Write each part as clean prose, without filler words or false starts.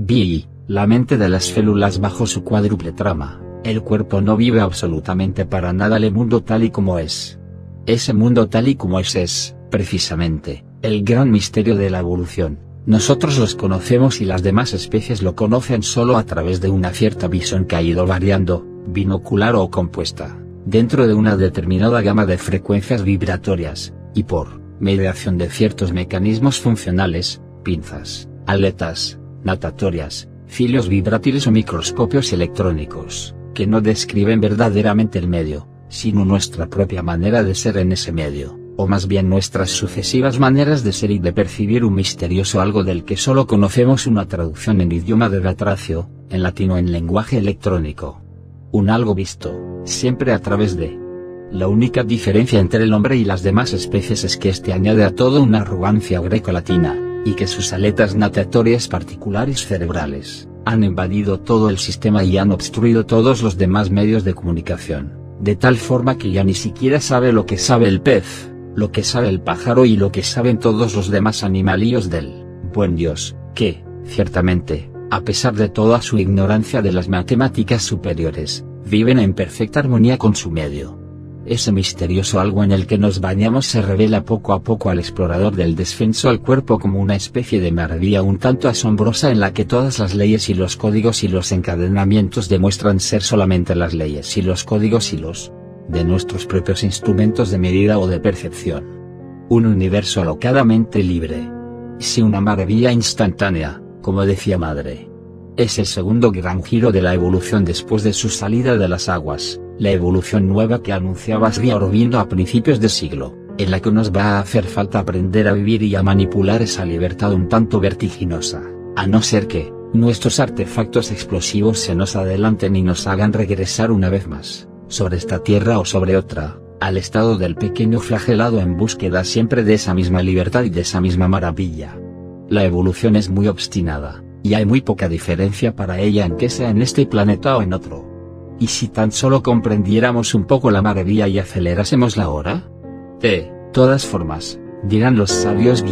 Vi, la mente de las células bajo su cuádruple trama. El cuerpo no vive absolutamente para nada el mundo tal y como es. Ese mundo tal y como es, precisamente, el gran misterio de la evolución. Nosotros los conocemos y las demás especies lo conocen solo a través de una cierta visión que ha ido variando, binocular o compuesta, dentro de una determinada gama de frecuencias vibratorias, y por mediación de ciertos mecanismos funcionales, pinzas, aletas, natatorias, cilios vibrátiles o microscopios electrónicos, que no describen verdaderamente el medio, sino nuestra propia manera de ser en ese medio, o más bien nuestras sucesivas maneras de ser y de percibir un misterioso algo del que solo conocemos una traducción en idioma de Batracio, en latín o en lenguaje electrónico. Un algo visto, siempre a través de. La única diferencia entre el hombre y las demás especies es que éste añade a todo una arrogancia greco-latina, y que sus aletas natatorias particulares cerebrales han invadido todo el sistema y han obstruido todos los demás medios de comunicación, de tal forma que ya ni siquiera sabe lo que sabe el pez, lo que sabe el pájaro y lo que saben todos los demás animalillos del buen Dios, que, ciertamente, a pesar de toda su ignorancia de las matemáticas superiores, viven en perfecta armonía con su medio. Ese misterioso algo en el que nos bañamos se revela poco a poco al explorador del descenso al cuerpo como una especie de maravilla un tanto asombrosa en la que todas las leyes y los códigos y los encadenamientos demuestran ser solamente las leyes y los códigos y los de nuestros propios instrumentos de medida o de percepción. Un universo alocadamente libre. Sí, una maravilla instantánea, como decía Madre. Es el segundo gran giro de la evolución después de su salida de las aguas, la evolución nueva que anunciaba Sri Aurobindo a principios de siglo, en la que nos va a hacer falta aprender a vivir y a manipular esa libertad un tanto vertiginosa, a no ser que nuestros artefactos explosivos se nos adelanten y nos hagan regresar una vez más, sobre esta tierra o sobre otra, al estado del pequeño flagelado en búsqueda siempre de esa misma libertad y de esa misma maravilla. La evolución es muy obstinada, y hay muy poca diferencia para ella en que sea en este planeta o en otro. ¿Y si tan solo comprendiéramos un poco la maravilla y acelerásemos la hora? De todas formas, dirán los sabios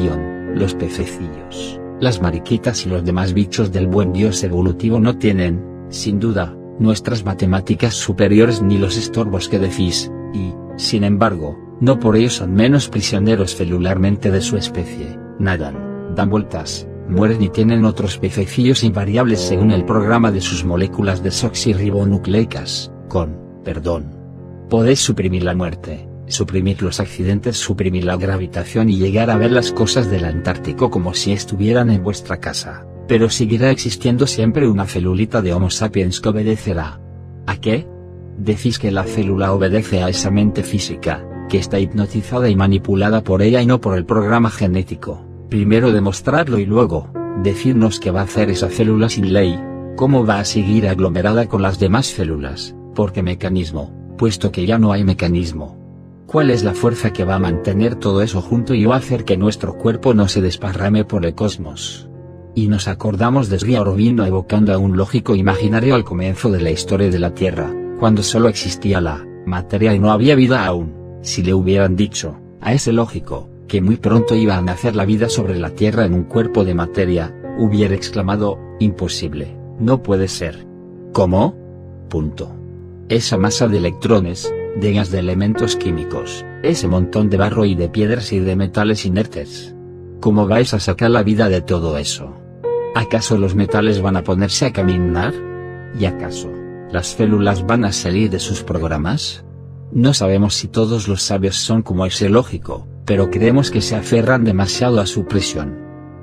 los pececillos, las mariquitas y los demás bichos del buen Dios evolutivo no tienen, sin duda, nuestras matemáticas superiores ni los estorbos que decís, y, sin embargo, no por ello son menos prisioneros celularmente de su especie, nadan, dan vueltas, mueren y tienen otros pececillos invariables según el programa de sus moléculas desoxirribonucleicas, podéis suprimir la muerte, suprimir los accidentes, suprimir la gravitación y llegar a ver las cosas del Antártico como si estuvieran en vuestra casa, pero seguirá existiendo siempre una celulita de Homo sapiens que obedecerá. ¿A qué? Decís que la célula obedece a esa mente física, que está hipnotizada y manipulada por ella y no por el programa genético. Primero demostrarlo y luego, decirnos qué va a hacer esa célula sin ley, cómo va a seguir aglomerada con las demás células, por qué mecanismo, puesto que ya no hay mecanismo. ¿Cuál es la fuerza que va a mantener todo eso junto y va a hacer que nuestro cuerpo no se desparrame por el cosmos? Y nos acordamos de Sri Aurobindo evocando a un lógico imaginario al comienzo de la historia de la Tierra, cuando solo existía la materia y no había vida aún. Si le hubieran dicho, a ese lógico, que muy pronto iba a nacer la vida sobre la Tierra en un cuerpo de materia, hubiera exclamado, imposible, no puede ser. ¿Cómo? Punto. Esa masa de electrones, de gas, de elementos químicos, ese montón de barro y de piedras y de metales inertes. ¿Cómo vais a sacar la vida de todo eso? ¿Acaso los metales van a ponerse a caminar? ¿Y acaso las células van a salir de sus programas? No sabemos si todos los sabios son como ese lógico, pero creemos que se aferran demasiado a su prisión.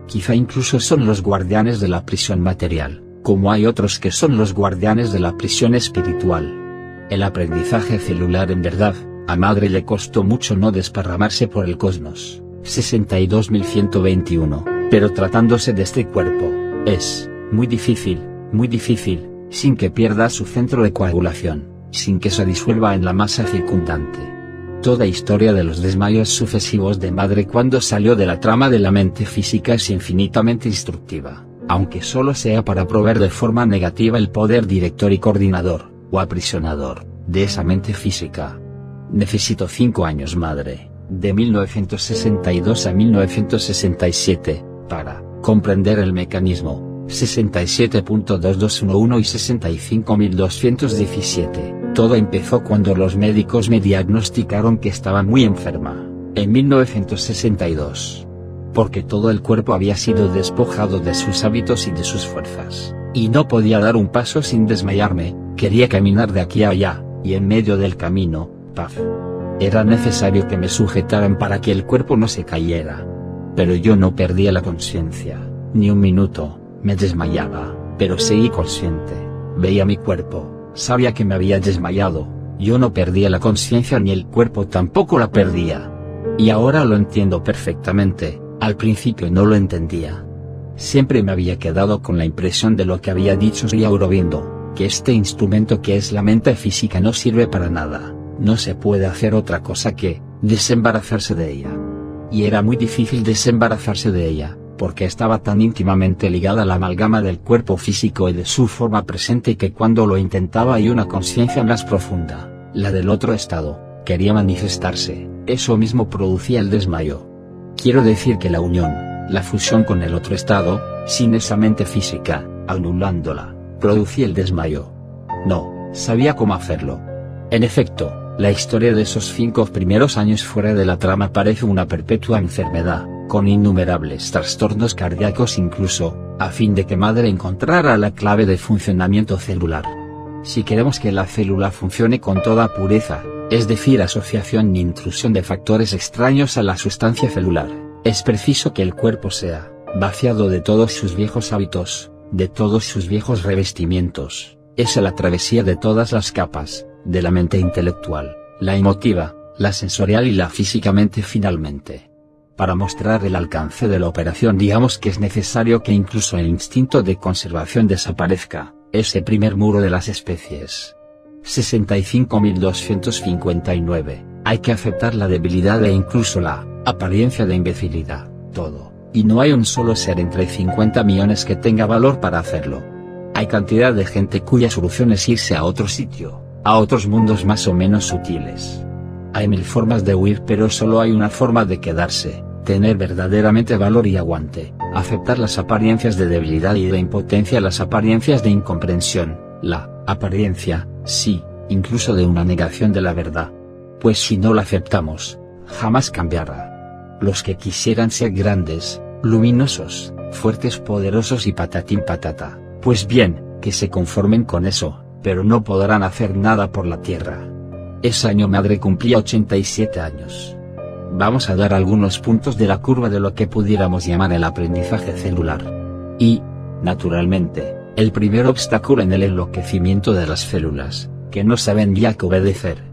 Quizá incluso son los guardianes de la prisión material, como hay otros que son los guardianes de la prisión espiritual. El aprendizaje celular en verdad, a Madre le costó mucho no desparramarse por el cosmos, 62.121, pero tratándose de este cuerpo, es muy difícil, sin que pierda su centro de coagulación, sin que se disuelva en la masa circundante. Toda historia de los desmayos sucesivos de Madre cuando salió de la trama de la mente física es infinitamente instructiva, aunque solo sea para proveer de forma negativa el poder director y coordinador, o aprisionador, de esa mente física. Necesitó 5 años Madre, de 1962 a 1967, para comprender el mecanismo, 67.2211 y 65.217. Todo empezó cuando los médicos me diagnosticaron que estaba muy enferma, en 1962. Porque todo el cuerpo había sido despojado de sus hábitos y de sus fuerzas, y no podía dar un paso sin desmayarme. Quería caminar de aquí a allá, y en medio del camino, paf. Era necesario que me sujetaran para que el cuerpo no se cayera. Pero yo no perdía la conciencia, ni un minuto. Me desmayaba, pero seguí consciente. Veía mi cuerpo, sabía que me había desmayado. Yo no perdía la conciencia ni el cuerpo tampoco la perdía. Y ahora lo entiendo perfectamente. Al principio no lo entendía. Siempre me había quedado con la impresión de lo que había dicho Sri Aurobindo, que este instrumento que es la mente física no sirve para nada. No se puede hacer otra cosa que desembarazarse de ella. Y era muy difícil desembarazarse de ella, porque estaba tan íntimamente ligada a la amalgama del cuerpo físico y de su forma presente que cuando lo intentaba hay una conciencia más profunda, la del otro estado, quería manifestarse. Eso mismo producía el desmayo. Quiero decir que la unión, la fusión con el otro estado, sin esa mente física, anulándola, producía el desmayo. No sabía cómo hacerlo. En efecto, la historia de esos 5 primeros años fuera de la trama parece una perpetua enfermedad, con innumerables trastornos cardíacos incluso, a fin de que madre encontrara la clave de funcionamiento celular. Si queremos que la célula funcione con toda pureza, es decir, asociación ni intrusión de factores extraños a la sustancia celular, es preciso que el cuerpo sea vaciado de todos sus viejos hábitos, de todos sus viejos revestimientos. Es la travesía de todas las capas, de la mente intelectual, la emotiva, la sensorial y la físicamente finalmente. Para mostrar el alcance de la operación digamos que es necesario que incluso el instinto de conservación desaparezca, ese primer muro de las especies. 65.259, hay que aceptar la debilidad e incluso la apariencia de imbecilidad, todo, y no hay un solo ser entre 50 millones que tenga valor para hacerlo. Hay cantidad de gente cuya solución es irse a otro sitio, a otros mundos más o menos sutiles. Hay 1000 formas de huir pero solo hay una forma de quedarse, tener verdaderamente valor y aguante, aceptar las apariencias de debilidad y de impotencia, las apariencias de incomprensión, la apariencia, sí, incluso de una negación de la verdad. Pues si no la aceptamos, jamás cambiará. Los que quisieran ser grandes, luminosos, fuertes, poderosos y patatín patata, pues bien, que se conformen con eso, pero no podrán hacer nada por la Tierra. Ese año madre cumplía 87 años. Vamos a dar algunos puntos de la curva de lo que pudiéramos llamar el aprendizaje celular. Y, naturalmente, el primer obstáculo en el enloquecimiento de las células, que no saben ya qué obedecer.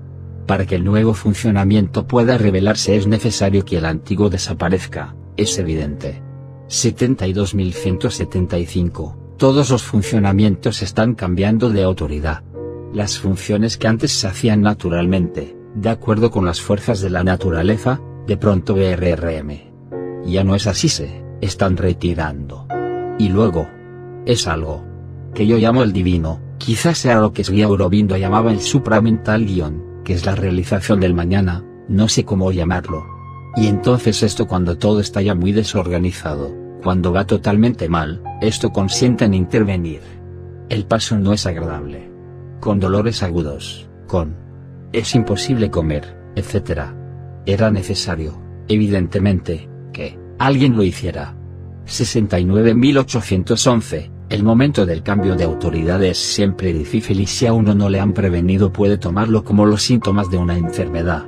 Para que el nuevo funcionamiento pueda revelarse es necesario que el antiguo desaparezca, es evidente. 72.175. Todos los funcionamientos están cambiando de autoridad. Las funciones que antes se hacían naturalmente, de acuerdo con las fuerzas de la naturaleza, de pronto BRRM. Ya no es así, se están retirando. Y luego, es algo que yo llamo el divino, quizás sea lo que Sri Aurobindo llamaba el supramental guión, que es la realización del mañana, no sé cómo llamarlo. Y entonces esto cuando todo está ya muy desorganizado, cuando va totalmente mal, esto consiente en intervenir. El paso no es agradable. Con dolores agudos, es imposible comer, etc. Era necesario, evidentemente, que alguien lo hiciera. 69.811, el momento del cambio de autoridad es siempre difícil y si a uno no le han prevenido puede tomarlo como los síntomas de una enfermedad.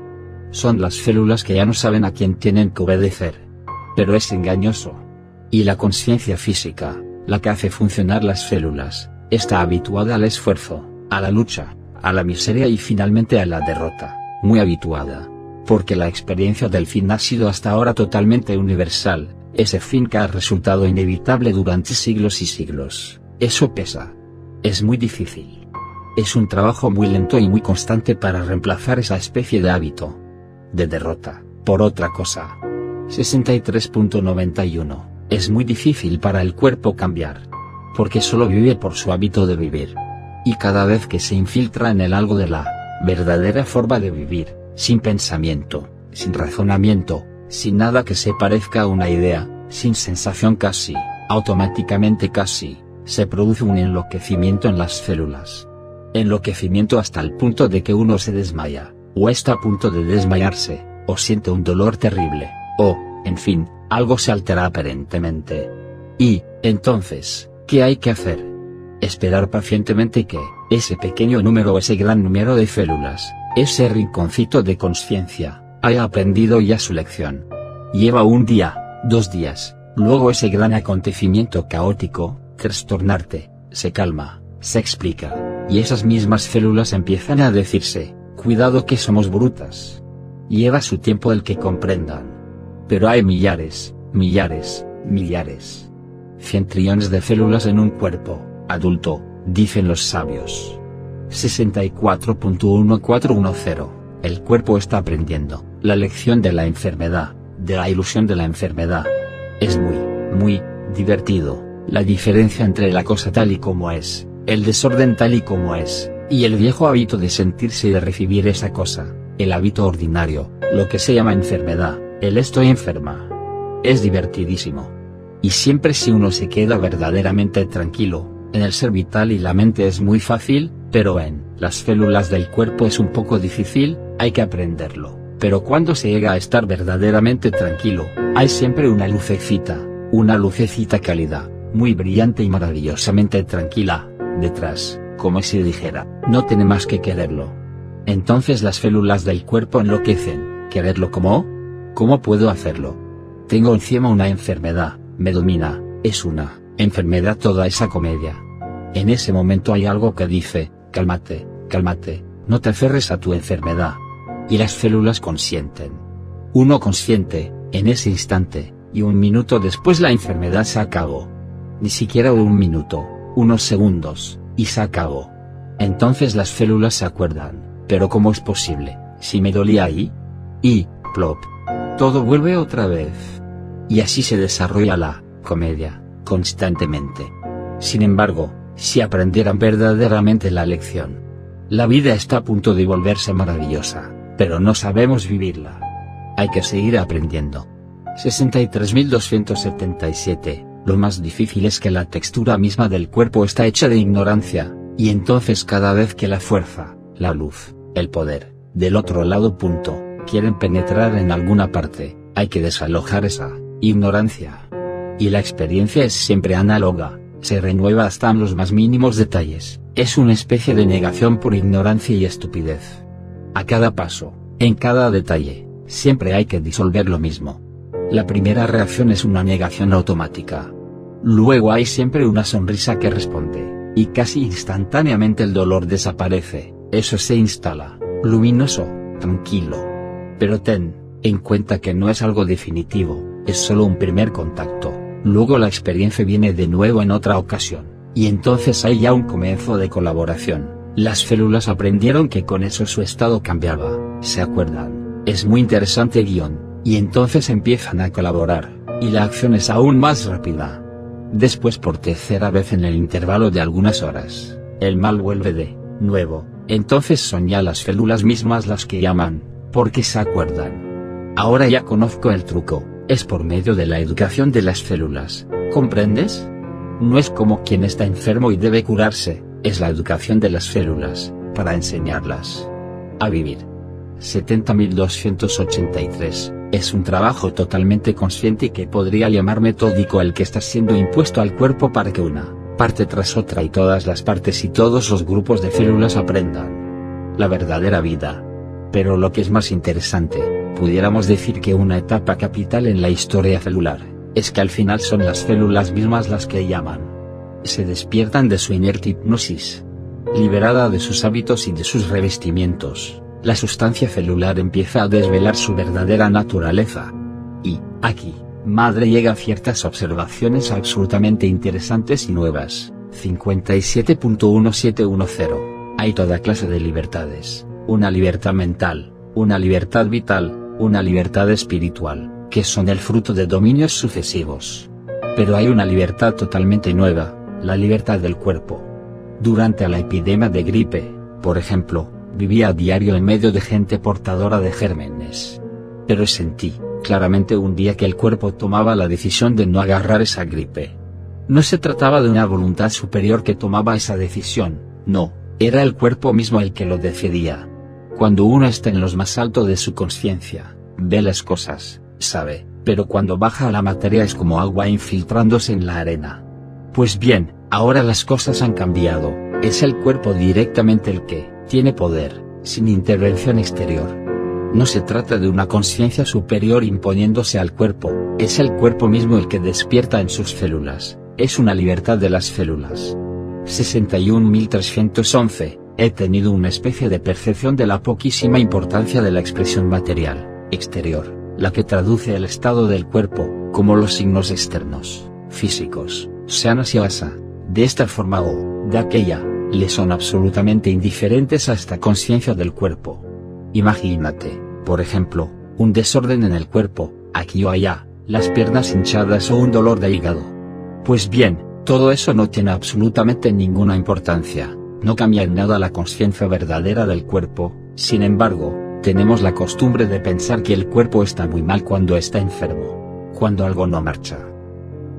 Son las células que ya no saben a quién tienen que obedecer. Pero es engañoso. Y la conciencia física, la que hace funcionar las células, está habituada al esfuerzo, a la lucha, a la miseria y finalmente a la derrota, muy habituada. Porque la experiencia del fin ha sido hasta ahora totalmente universal, ese fin que ha resultado inevitable durante siglos y siglos. Eso pesa. Es muy difícil. Es un trabajo muy lento y muy constante para reemplazar esa especie de hábito de derrota, por otra cosa. 63.91. Es muy difícil para el cuerpo cambiar. Porque solo vive por su hábito de vivir. Y cada vez que se infiltra en él algo de la verdadera forma de vivir, sin pensamiento, sin razonamiento, sin nada que se parezca a una idea, sin sensación casi, automáticamente casi, se produce un enloquecimiento en las células. Enloquecimiento hasta el punto de que uno se desmaya, o está a punto de desmayarse, o siente un dolor terrible, o, en fin, algo se altera aparentemente. Y, entonces, ¿qué hay que hacer? Esperar pacientemente que, ese pequeño número o ese gran número de células, ese rinconcito de conciencia, haya aprendido ya su lección. Lleva un día, 2 días, luego ese gran acontecimiento caótico, trastornarte, se calma, se explica, y esas mismas células empiezan a decirse, cuidado que somos brutas. Lleva su tiempo el que comprendan. Pero hay millares, 100 trillones de células en un cuerpo adulto, dicen los sabios. 64.1410. El cuerpo está aprendiendo la lección de la enfermedad, de la ilusión de la enfermedad. Es muy divertido, la diferencia entre la cosa tal y como es, el desorden tal y como es, y el viejo hábito de sentirse y de recibir esa cosa, el hábito ordinario, lo que se llama enfermedad, el estoy enferma. Es divertidísimo. Y siempre si uno se queda verdaderamente tranquilo, en el ser vital y la mente es muy fácil, pero en las células del cuerpo es un poco difícil, hay que aprenderlo. Pero cuando se llega a estar verdaderamente tranquilo, hay siempre una lucecita cálida, muy brillante y maravillosamente tranquila, detrás, como si dijera, no tiene más que quererlo. Entonces las células del cuerpo enloquecen, ¿quererlo cómo? ¿Cómo puedo hacerlo? Tengo encima una enfermedad, me domina, es una enfermedad toda esa comedia. En ese momento hay algo que dice, cálmate, no te aferres a tu enfermedad. Y las células consienten. Uno consiente, en ese instante, y 1 minuto después la enfermedad se acabó. Ni siquiera 1 minuto, unos segundos, y se acabó. Entonces las células se acuerdan, pero ¿cómo es posible, si me dolía ahí? Y, plop. Todo vuelve otra vez. Y así se desarrolla la comedia, constantemente. Sin embargo, si aprendieran verdaderamente la lección, la vida está a punto de volverse maravillosa, pero no sabemos vivirla. Hay que seguir aprendiendo. 63.277. Lo más difícil es que la textura misma del cuerpo está hecha de ignorancia, y entonces cada vez que la fuerza, la luz, el poder, del otro lado quieren penetrar en alguna parte, hay que desalojar esa ignorancia. Y la experiencia es siempre análoga, se renueva hasta en los más mínimos detalles, es una especie de negación por ignorancia y estupidez. A cada paso, en cada detalle, siempre hay que disolver lo mismo. La primera reacción es una negación automática. Luego hay siempre una sonrisa que responde, y casi instantáneamente el dolor desaparece, eso se instala, luminoso, tranquilo. Pero ten en cuenta que no es algo definitivo, es solo un primer contacto, luego la experiencia viene de nuevo en otra ocasión, y entonces hay ya un comienzo de colaboración. Las células aprendieron que con eso su estado cambiaba, ¿se acuerdan? Es muy interesante y entonces empiezan a colaborar, y la acción es aún más rápida. Después por tercera vez en el intervalo de algunas horas, el mal vuelve de nuevo, entonces son ya las células mismas las que llaman, porque se acuerdan. Ahora ya conozco el truco, es por medio de la educación de las células, ¿comprendes? No es como quien está enfermo y debe curarse, es la educación de las células, para enseñarlas a vivir. 70.283, es un trabajo totalmente consciente que podría llamar metódico el que está siendo impuesto al cuerpo para que una parte tras otra y todas las partes y todos los grupos de células aprendan la verdadera vida. Pero lo que es más interesante, pudiéramos decir que una etapa capital en la historia celular, es que al final son las células mismas las que llaman. Se despiertan de su inerte hipnosis. Liberada de sus hábitos y de sus revestimientos, la sustancia celular empieza a desvelar su verdadera naturaleza. Y, aquí, madre llega a ciertas observaciones absolutamente interesantes y nuevas. 57.1710. Hay toda clase de libertades, una libertad mental, una libertad vital, una libertad espiritual, que son el fruto de dominios sucesivos. Pero hay una libertad totalmente nueva, la libertad del cuerpo. Durante la epidemia de gripe, por ejemplo, vivía a diario en medio de gente portadora de gérmenes. Pero sentí, claramente un día que el cuerpo tomaba la decisión de no agarrar esa gripe. No se trataba de una voluntad superior que tomaba esa decisión, no, era el cuerpo mismo el que lo decidía. Cuando uno está en los más altos de su conciencia, ve las cosas, sabe, pero cuando baja a la materia es como agua infiltrándose en la arena. Pues bien, ahora las cosas han cambiado, es el cuerpo directamente el que tiene poder, sin intervención exterior. No se trata de una conciencia superior imponiéndose al cuerpo, es el cuerpo mismo el que despierta en sus células, es una libertad de las células. 61.311, he tenido una especie de percepción de la poquísima importancia de la expresión material, exterior, la que traduce el estado del cuerpo, como los signos externos, físicos, sean así o asá, de esta forma o de aquella, le son absolutamente indiferentes a esta conciencia del cuerpo. Imagínate, por ejemplo, un desorden en el cuerpo, aquí o allá, las piernas hinchadas o un dolor de hígado. Pues bien, todo eso no tiene absolutamente ninguna importancia, no cambia en nada la conciencia verdadera del cuerpo. Sin embargo, tenemos la costumbre de pensar que el cuerpo está muy mal cuando está enfermo, cuando algo no marcha.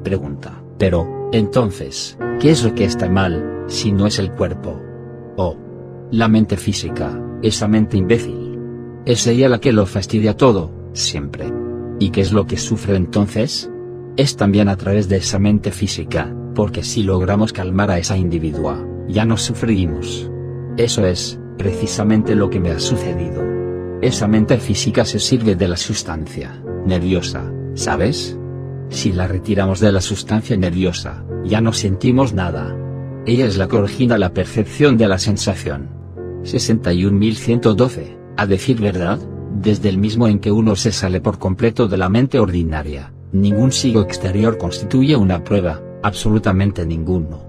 Pregunta, pero, entonces, ¿qué es lo que está mal, si no es el cuerpo? Oh, la mente física, esa mente imbécil. Es ella la que lo fastidia todo, siempre. ¿Y qué es lo que sufre entonces? Es también a través de esa mente física, porque si logramos calmar a esa individua, ya no sufrimos. Eso es, precisamente lo que me ha sucedido. Esa mente física se sirve de la sustancia nerviosa, ¿sabes? Si la retiramos de la sustancia nerviosa, ya no sentimos nada. Ella es la que origina la percepción de la sensación. 61.112, a decir verdad, desde el mismo en que uno se sale por completo de la mente ordinaria, ningún signo exterior constituye una prueba, absolutamente ninguno.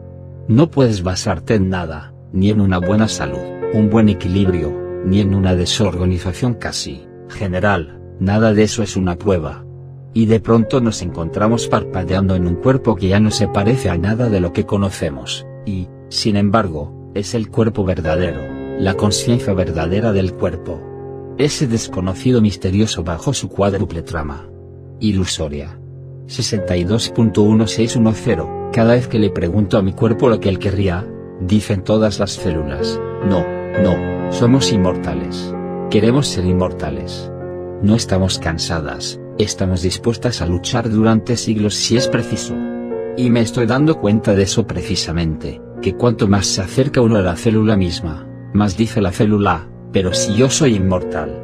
No puedes basarte en nada, ni en una buena salud, un buen equilibrio, ni en una desorganización casi general, nada de eso es una prueba. Y de pronto nos encontramos parpadeando en un cuerpo que ya no se parece a nada de lo que conocemos, y, sin embargo, es el cuerpo verdadero, la conciencia verdadera del cuerpo. Ese desconocido misterioso bajo su cuádruple trama ilusoria. 62.1610, cada vez que le pregunto a mi cuerpo lo que él querría, dicen todas las células, no, no, somos inmortales. Queremos ser inmortales. No estamos cansadas, estamos dispuestas a luchar durante siglos si es preciso. Y me estoy dando cuenta de eso precisamente, que cuanto más se acerca uno a la célula misma, más dice la célula, pero si yo soy inmortal.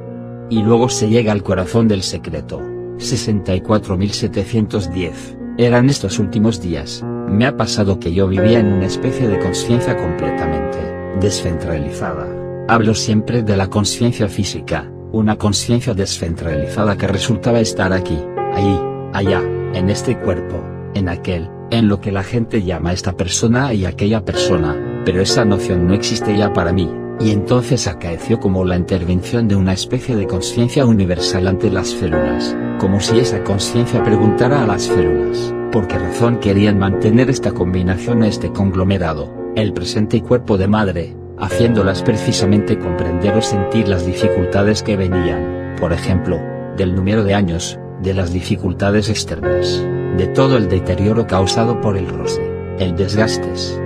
Y luego se llega al corazón del secreto. 64.710, eran estos últimos días, me ha pasado que yo vivía en una especie de conciencia completamente descentralizada. Hablo siempre de la conciencia física, una conciencia descentralizada que resultaba estar aquí, allí, allá, en este cuerpo, en aquel, en lo que la gente llama esta persona y aquella persona, pero esa noción no existe ya para mí. Y entonces acaeció como la intervención de una especie de conciencia universal ante las células, como si esa conciencia preguntara a las células, ¿por qué razón querían mantener esta combinación, este conglomerado, el presente y cuerpo de madre, haciéndolas precisamente comprender o sentir las dificultades que venían, por ejemplo, del número de años, de las dificultades externas, de todo el deterioro causado por el roce, el desgastes?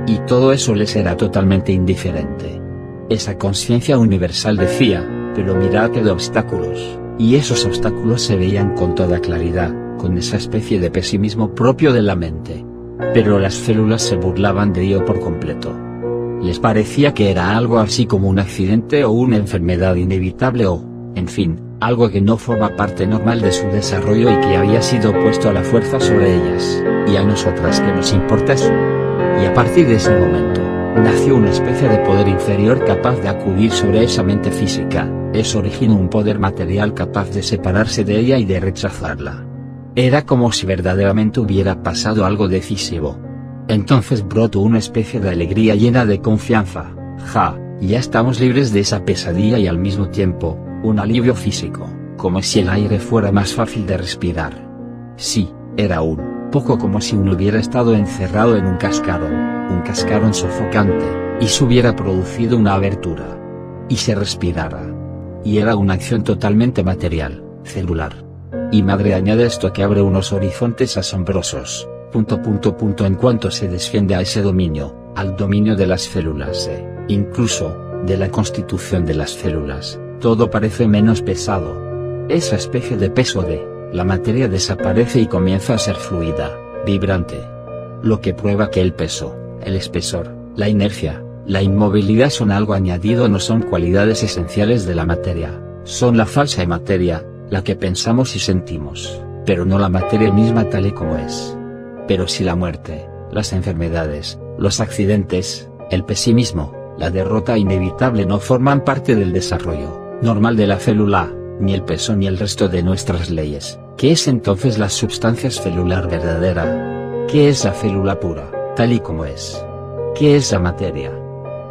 Y todo eso les era totalmente indiferente. Esa conciencia universal decía, pero mirad que de obstáculos, y esos obstáculos se veían con toda claridad, con esa especie de pesimismo propio de la mente. Pero las células se burlaban de ello por completo. Les parecía que era algo así como un accidente o una enfermedad inevitable o, en fin, algo que no forma parte normal de su desarrollo y que había sido puesto a la fuerza sobre ellas, y a nosotras que nos importa eso. Y a partir de ese momento, nació una especie de poder inferior capaz de acudir sobre esa mente física, eso originó un poder material capaz de separarse de ella y de rechazarla. Era como si verdaderamente hubiera pasado algo decisivo. Entonces brotó una especie de alegría llena de confianza, ya estamos libres de esa pesadilla y al mismo tiempo, un alivio físico, como si el aire fuera más fácil de respirar. Sí, era un poco como si uno hubiera estado encerrado en un cascarón sofocante, y se hubiera producido una abertura. Y se respirara. Y era una acción totalmente material, celular. Y madre añade esto que abre unos horizontes asombrosos, En cuanto se desciende a ese dominio, al dominio de las células incluso, de la constitución de las células, todo parece menos pesado. Esa especie de peso de la materia desaparece y comienza a ser fluida, vibrante. Lo que prueba que el peso, el espesor, la inercia, la inmovilidad son algo añadido, no son cualidades esenciales de la materia, son la falsa materia, la que pensamos y sentimos, pero no la materia misma tal y como es. Pero si la muerte, las enfermedades, los accidentes, el pesimismo, la derrota inevitable no forman parte del desarrollo normal de la célula, ni el peso ni el resto de nuestras leyes, ¿qué es entonces la substancia celular verdadera? ¿Qué es la célula pura, tal y como es? ¿Qué es la materia?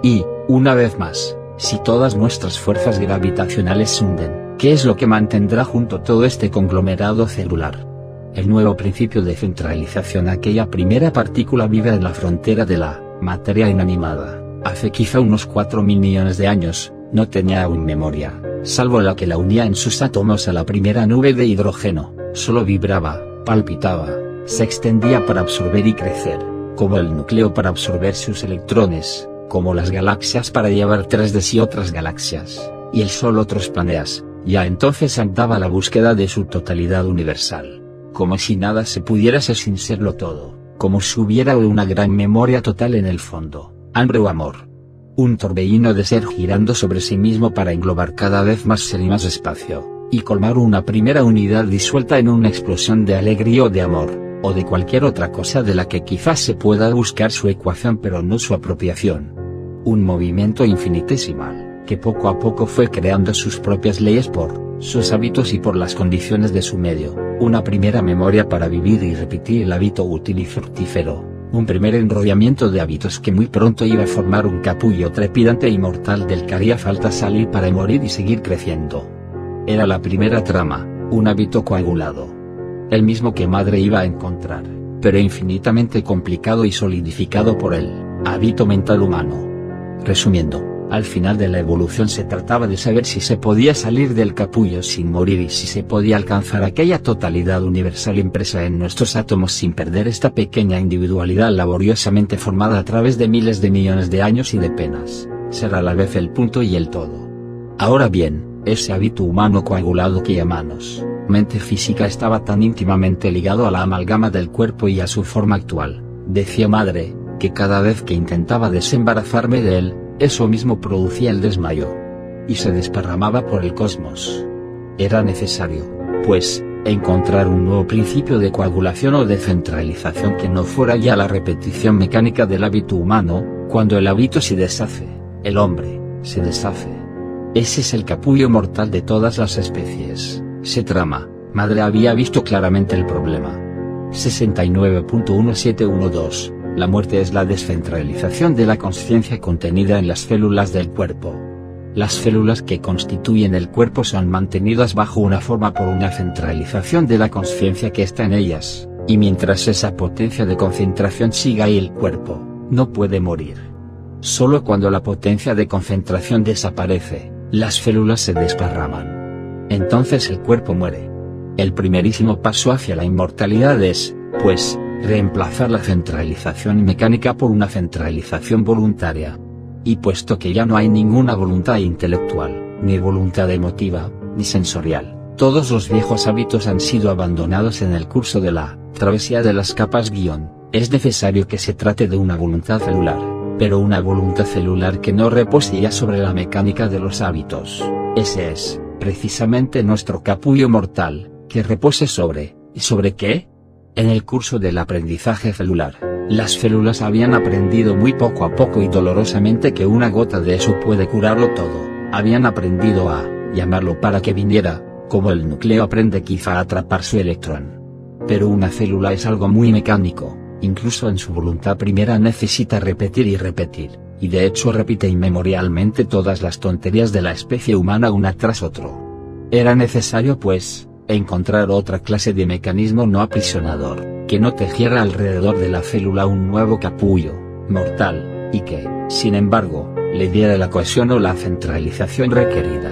Y, una vez más, si todas nuestras fuerzas gravitacionales se hunden, ¿qué es lo que mantendrá junto todo este conglomerado celular? El nuevo principio de centralización. Aquella primera partícula viva en la frontera de la materia inanimada, hace quizá unos 4.000 millones de años, no tenía aún memoria, salvo la que la unía en sus átomos a la primera nube de hidrógeno, solo vibraba, palpitaba, se extendía para absorber y crecer, como el núcleo para absorber sus electrones, como las galaxias para llevar tras de sí otras galaxias, y el Sol otros planetas. Ya entonces andaba a la búsqueda de su totalidad universal, como si nada se pudiera ser sin serlo todo, como si hubiera una gran memoria total en el fondo, hambre o amor. Un torbellino de ser girando sobre sí mismo para englobar cada vez más ser y más espacio, y colmar una primera unidad disuelta en una explosión de alegría o de amor, o de cualquier otra cosa de la que quizás se pueda buscar su ecuación pero no su apropiación. Un movimiento infinitesimal, que poco a poco fue creando sus propias leyes por sus hábitos y por las condiciones de su medio, una primera memoria para vivir y repetir el hábito útil y fructífero, un primer enrollamiento de hábitos que muy pronto iba a formar un capullo trepidante e inmortal del que haría falta salir para morir y seguir creciendo. Era la primera trama, un hábito coagulado. El mismo que madre iba a encontrar, pero infinitamente complicado y solidificado por el hábito mental humano. Resumiendo, al final de la evolución se trataba de saber si se podía salir del capullo sin morir y si se podía alcanzar aquella totalidad universal impresa en nuestros átomos sin perder esta pequeña individualidad laboriosamente formada a través de miles de millones de años y de penas, ser a la vez el punto y el todo. Ahora bien, ese hábito humano coagulado que llamamos mente física estaba tan íntimamente ligado a la amalgama del cuerpo y a su forma actual, decía madre, que cada vez que intentaba desembarazarme de él, eso mismo producía el desmayo. Y se desparramaba por el cosmos. Era necesario, pues, encontrar un nuevo principio de coagulación o de centralización que no fuera ya la repetición mecánica del hábito humano. Cuando el hábito se deshace, el hombre se deshace. Ese es el capullo mortal de todas las especies. Se trama. Madre había visto claramente el problema. 69.1712 La muerte es la descentralización de la consciencia contenida en las células del cuerpo. Las células que constituyen el cuerpo son mantenidas bajo una forma por una centralización de la consciencia que está en ellas, y mientras esa potencia de concentración siga ahí el cuerpo no puede morir. Solo cuando la potencia de concentración desaparece, las células se desparraman. Entonces el cuerpo muere. El primerísimo paso hacia la inmortalidad es, pues, reemplazar la centralización mecánica por una centralización voluntaria. Y puesto que ya no hay ninguna voluntad intelectual, ni voluntad emotiva, ni sensorial, todos los viejos hábitos han sido abandonados en el curso de la travesía de las capas es necesario que se trate de una voluntad celular, pero una voluntad celular que no repose ya sobre la mecánica de los hábitos. Ese es, precisamente nuestro capullo mortal, que repose sobre, ¿y sobre qué? En el curso del aprendizaje celular, las células habían aprendido muy poco a poco y dolorosamente que una gota de eso puede curarlo todo, habían aprendido a llamarlo para que viniera, como el núcleo aprende quizá a atrapar su electrón. Pero una célula es algo muy mecánico, incluso en su voluntad primera necesita repetir, y de hecho repite inmemorialmente todas las tonterías de la especie humana una tras otro. Era necesario pues, encontrar otra clase de mecanismo no aprisionador, que no tejiera alrededor de la célula un nuevo capullo mortal, y que, sin embargo, le diera la cohesión o la centralización requerida.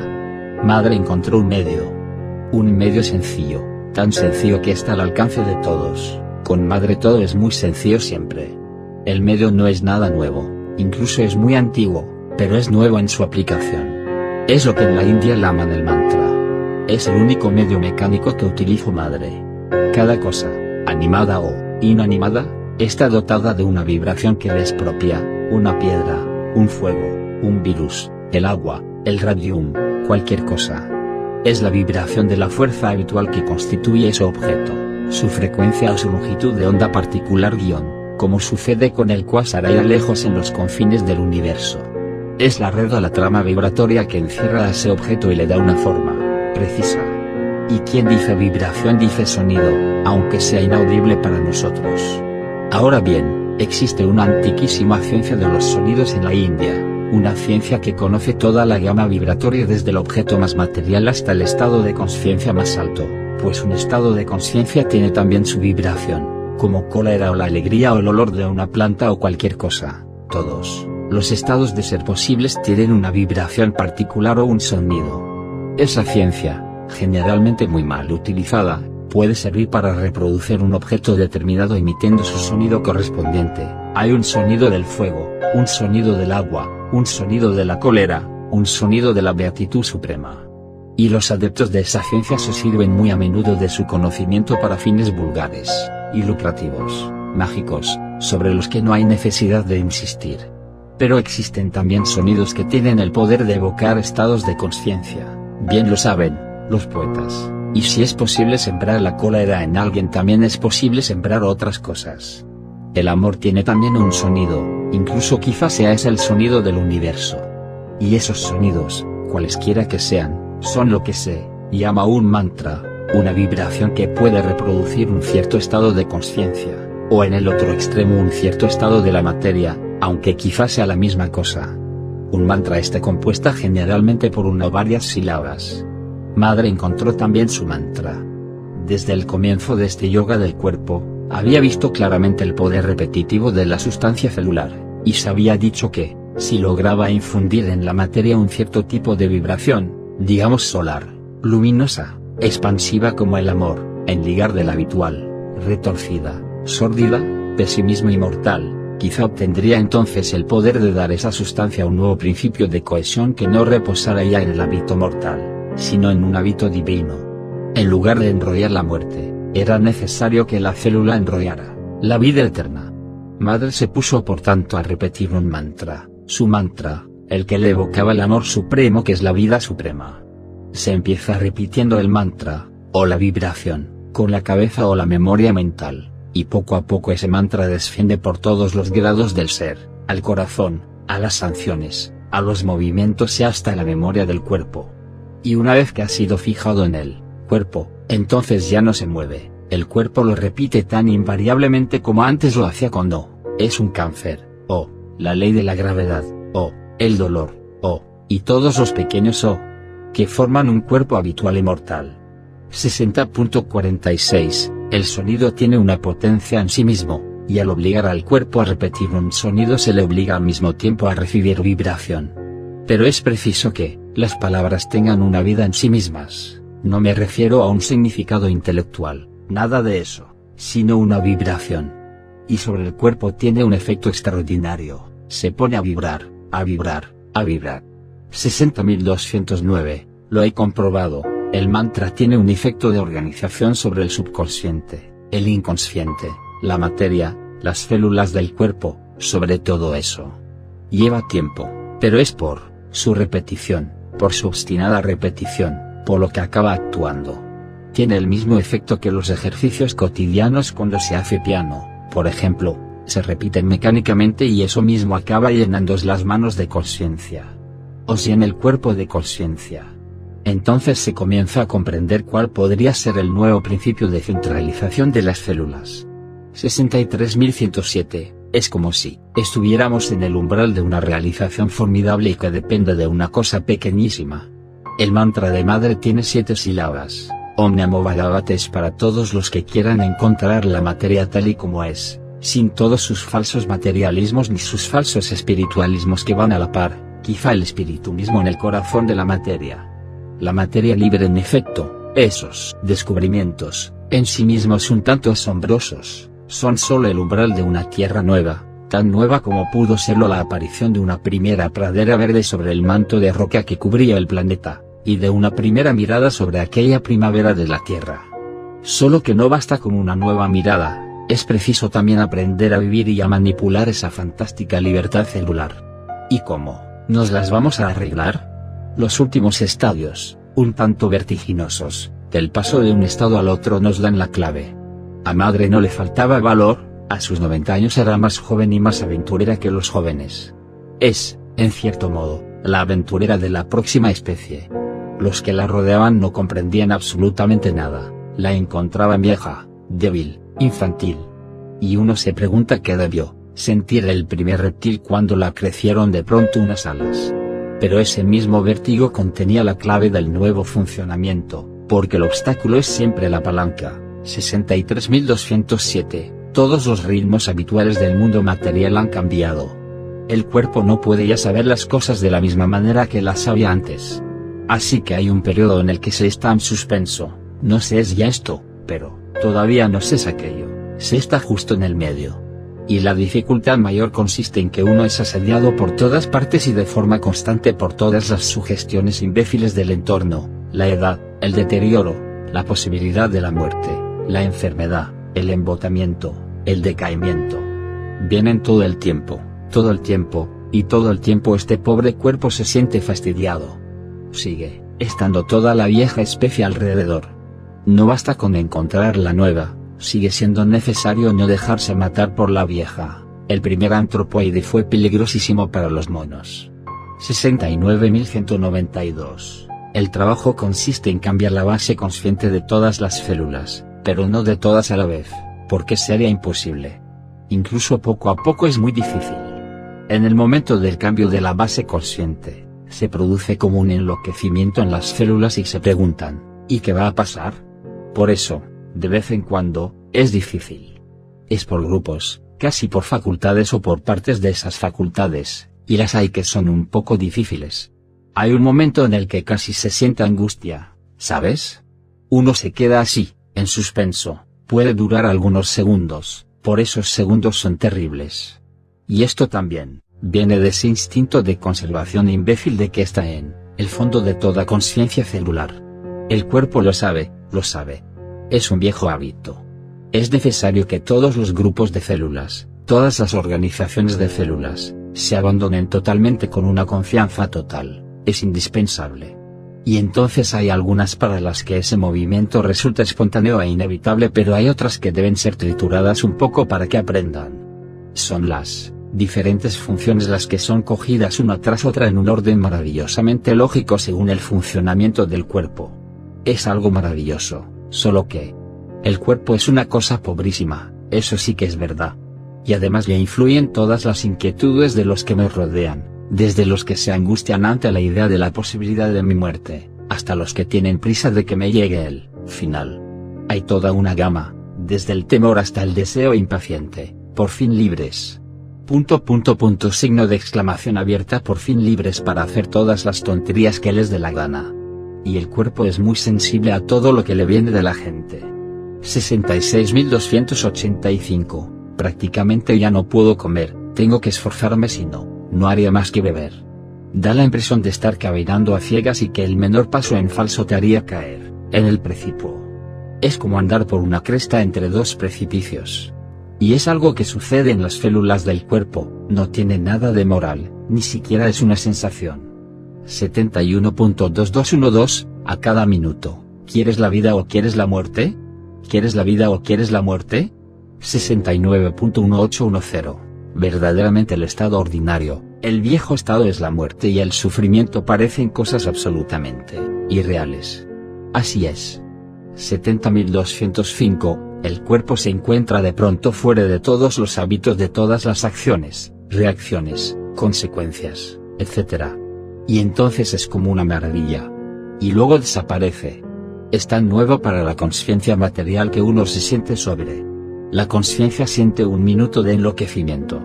Madre encontró un medio sencillo, tan sencillo que está al alcance de todos, Con Madre todo es muy sencillo siempre. El medio no es nada nuevo, incluso es muy antiguo, pero es nuevo en su aplicación. Es lo que en la India llaman el mantra. Es el único medio mecánico que utilizo Madre. Cada cosa, animada o inanimada, está dotada de una vibración que le es propia, una piedra, un fuego, un virus, el agua, el radium, cualquier cosa. Es la vibración de la fuerza habitual que constituye ese objeto, su frecuencia o su longitud de onda particular como sucede con el cuásar allá lejos en los confines del universo. Es la red o la trama vibratoria que encierra a ese objeto y le da una forma precisa. Y quien dice vibración dice sonido, aunque sea inaudible para nosotros. Ahora bien, existe una antiquísima ciencia de los sonidos en la India, una ciencia que conoce toda la gama vibratoria desde el objeto más material hasta el estado de conciencia más alto, pues un estado de conciencia tiene también su vibración, como cólera o la alegría o el olor de una planta o cualquier cosa. Todos los estados de ser posibles tienen una vibración particular o un sonido. Esa ciencia, generalmente muy mal utilizada, puede servir para reproducir un objeto determinado emitiendo su sonido correspondiente. Hay un sonido del fuego, un sonido del agua, un sonido de la cólera, un sonido de la beatitud suprema. Y los adeptos de esa ciencia se sirven muy a menudo de su conocimiento para fines vulgares y lucrativos, mágicos, sobre los que no hay necesidad de insistir. Pero existen también sonidos que tienen el poder de evocar estados de conciencia, bien lo saben los poetas, y si es posible sembrar la cólera en alguien también es posible sembrar otras cosas. El amor tiene también un sonido, incluso quizás sea ese el sonido del universo. Y esos sonidos, cualesquiera que sean, son lo que se llama un mantra, una vibración que puede reproducir un cierto estado de conciencia, o en el otro extremo un cierto estado de la materia, aunque quizás sea la misma cosa. Un mantra está compuesta generalmente por una o varias sílabas. Madre encontró también su mantra. Desde el comienzo de este yoga del cuerpo, había visto claramente el poder repetitivo de la sustancia celular, y se había dicho que, si lograba infundir en la materia un cierto tipo de vibración, digamos solar, luminosa, expansiva como el amor, en lugar de la habitual, retorcida, sórdida, pesimismo inmortal, quizá obtendría entonces el poder de dar esa sustancia un nuevo principio de cohesión que no reposara ya en el hábito mortal, sino en un hábito divino. En lugar de enrollar la muerte, era necesario que la célula enrollara la vida eterna. Madre se puso por tanto a repetir un mantra, su mantra, el que le evocaba el amor supremo que es la vida suprema. Se empieza repitiendo el mantra, o la vibración, con la cabeza o la memoria mental, y poco a poco ese mantra desciende por todos los grados del ser, al corazón, a las sanciones, a los movimientos y hasta la memoria del cuerpo. Y una vez que ha sido fijado en el cuerpo, entonces ya no se mueve, el cuerpo lo repite tan invariablemente como antes lo hacía cuando es un cáncer, o la ley de la gravedad, o el dolor, o, y todos los pequeños o, que forman un cuerpo habitual y mortal. 60.46 El sonido tiene una potencia en sí mismo, y al obligar al cuerpo a repetir un sonido se le obliga al mismo tiempo a recibir vibración. Pero es preciso que las palabras tengan una vida en sí mismas, no me refiero a un significado intelectual, nada de eso, sino una vibración. Y sobre el cuerpo tiene un efecto extraordinario, se pone a vibrar, a vibrar, a vibrar. 60.209 Lo he comprobado, el mantra tiene un efecto de organización sobre el subconsciente, el inconsciente, la materia, las células del cuerpo, sobre todo eso. Lleva tiempo, pero es por su repetición, por su obstinada repetición, por lo que acaba actuando. Tiene el mismo efecto que los ejercicios cotidianos cuando se hace piano, por ejemplo, se repiten mecánicamente y eso mismo acaba llenándoos las manos de conciencia. Os llena el cuerpo de conciencia. Entonces se comienza a comprender cuál podría ser el nuevo principio de centralización de las células. 63.107 Es como si estuviéramos en el umbral de una realización formidable y que depende de una cosa pequeñísima. El mantra de Madre tiene 7 sílabas. Om Namo Bhagavate es para todos los que quieran encontrar la materia tal y como es, sin todos sus falsos materialismos ni sus falsos espiritualismos que van a la par, quizá el espíritu mismo en el corazón de la materia. La materia libre en efecto, esos descubrimientos, en sí mismos un tanto asombrosos, Son solo el umbral de una tierra nueva, tan nueva como pudo serlo la aparición de una primera pradera verde sobre el manto de roca que cubría el planeta, y de una primera mirada sobre aquella primavera de la Tierra. Solo que no basta con una nueva mirada, es preciso también aprender a vivir y a manipular esa fantástica libertad celular. ¿Y cómo nos las vamos a arreglar? Los últimos estadios, un tanto vertiginosos, del paso de un estado al otro nos dan la clave. A madre no le faltaba valor, a sus 90 años era más joven y más aventurera que los jóvenes. Es, en cierto modo, la aventurera de la próxima especie. Los que la rodeaban no comprendían absolutamente nada, la encontraban vieja, débil, infantil. Y uno se pregunta qué debió sentir el primer reptil cuando la crecieron de pronto unas alas. Pero ese mismo vértigo contenía la clave del nuevo funcionamiento, porque el obstáculo es siempre la palanca. 63.207. Todos los ritmos habituales del mundo material han cambiado. El cuerpo no puede ya saber las cosas de la misma manera que las sabía antes. Así que hay un periodo en el que se está en suspenso, no se es ya esto, pero todavía no se es aquello, se está justo en el medio. Y la dificultad mayor consiste en que uno es asediado por todas partes y de forma constante por todas las sugestiones imbéciles del entorno, la edad, el deterioro, la posibilidad de la muerte, la enfermedad, el embotamiento, el decaimiento. Vienen todo el tiempo, y todo el tiempo este pobre cuerpo se siente fastidiado. Sigue estando toda la vieja especie alrededor. No basta con encontrar la nueva, sigue siendo necesario no dejarse matar por la vieja. El primer antropoide fue peligrosísimo para los monos. 69.192. El trabajo consiste en cambiar la base consciente de todas las células, pero no de todas a la vez, porque sería imposible. Incluso poco a poco es muy difícil. En el momento del cambio de la base consciente, se produce como un enloquecimiento en las células y se preguntan, ¿y qué va a pasar? Por eso, de vez en cuando, es difícil. Es por grupos, casi por facultades o por partes de esas facultades, y las hay que son un poco difíciles. Hay un momento en el que casi se siente angustia, ¿sabes? Uno se queda así, en suspenso, puede durar algunos segundos, por esos segundos son terribles. Y esto también viene de ese instinto de conservación imbécil de que está en el fondo de toda conciencia celular. El cuerpo lo sabe. Es un viejo hábito. Es necesario que todos los grupos de células, todas las organizaciones de células, se abandonen totalmente con una confianza total, es indispensable. Y entonces hay algunas para las que ese movimiento resulta espontáneo e inevitable, pero hay otras que deben ser trituradas un poco para que aprendan. Son las diferentes funciones las que son cogidas una tras otra en un orden maravillosamente lógico según el funcionamiento del cuerpo. Es algo maravilloso, solo que el cuerpo es una cosa pobrísima, eso sí que es verdad. Y además le influyen todas las inquietudes de los que me rodean, desde los que se angustian ante la idea de la posibilidad de mi muerte, hasta los que tienen prisa de que me llegue el final. Hay toda una gama, desde el temor hasta el deseo impaciente, por fin libres. Signo de exclamación abierta, por fin libres para hacer todas las tonterías que les dé la gana. Y el cuerpo es muy sensible a todo lo que le viene de la gente. 66.285. Prácticamente ya no puedo comer, tengo que esforzarme, si no haría más que beber. Da la impresión de estar caminando a ciegas y que el menor paso en falso te haría caer en el precipicio. Es como andar por una cresta entre dos precipicios. Y es algo que sucede en las células del cuerpo, no tiene nada de moral, ni siquiera es una sensación. 71.2212, a cada minuto, ¿quieres la vida o quieres la muerte? ¿Quieres la vida o quieres la muerte? 69.1810, verdaderamente el estado ordinario, el viejo estado es la muerte y el sufrimiento parecen cosas absolutamente irreales. Así es. 70.205, el cuerpo se encuentra de pronto fuera de todos los hábitos de todas las acciones, reacciones, consecuencias, etc. Y entonces es como una maravilla. Y luego desaparece. Es tan nuevo para la conciencia material que uno se siente sobre. La conciencia siente un minuto de enloquecimiento.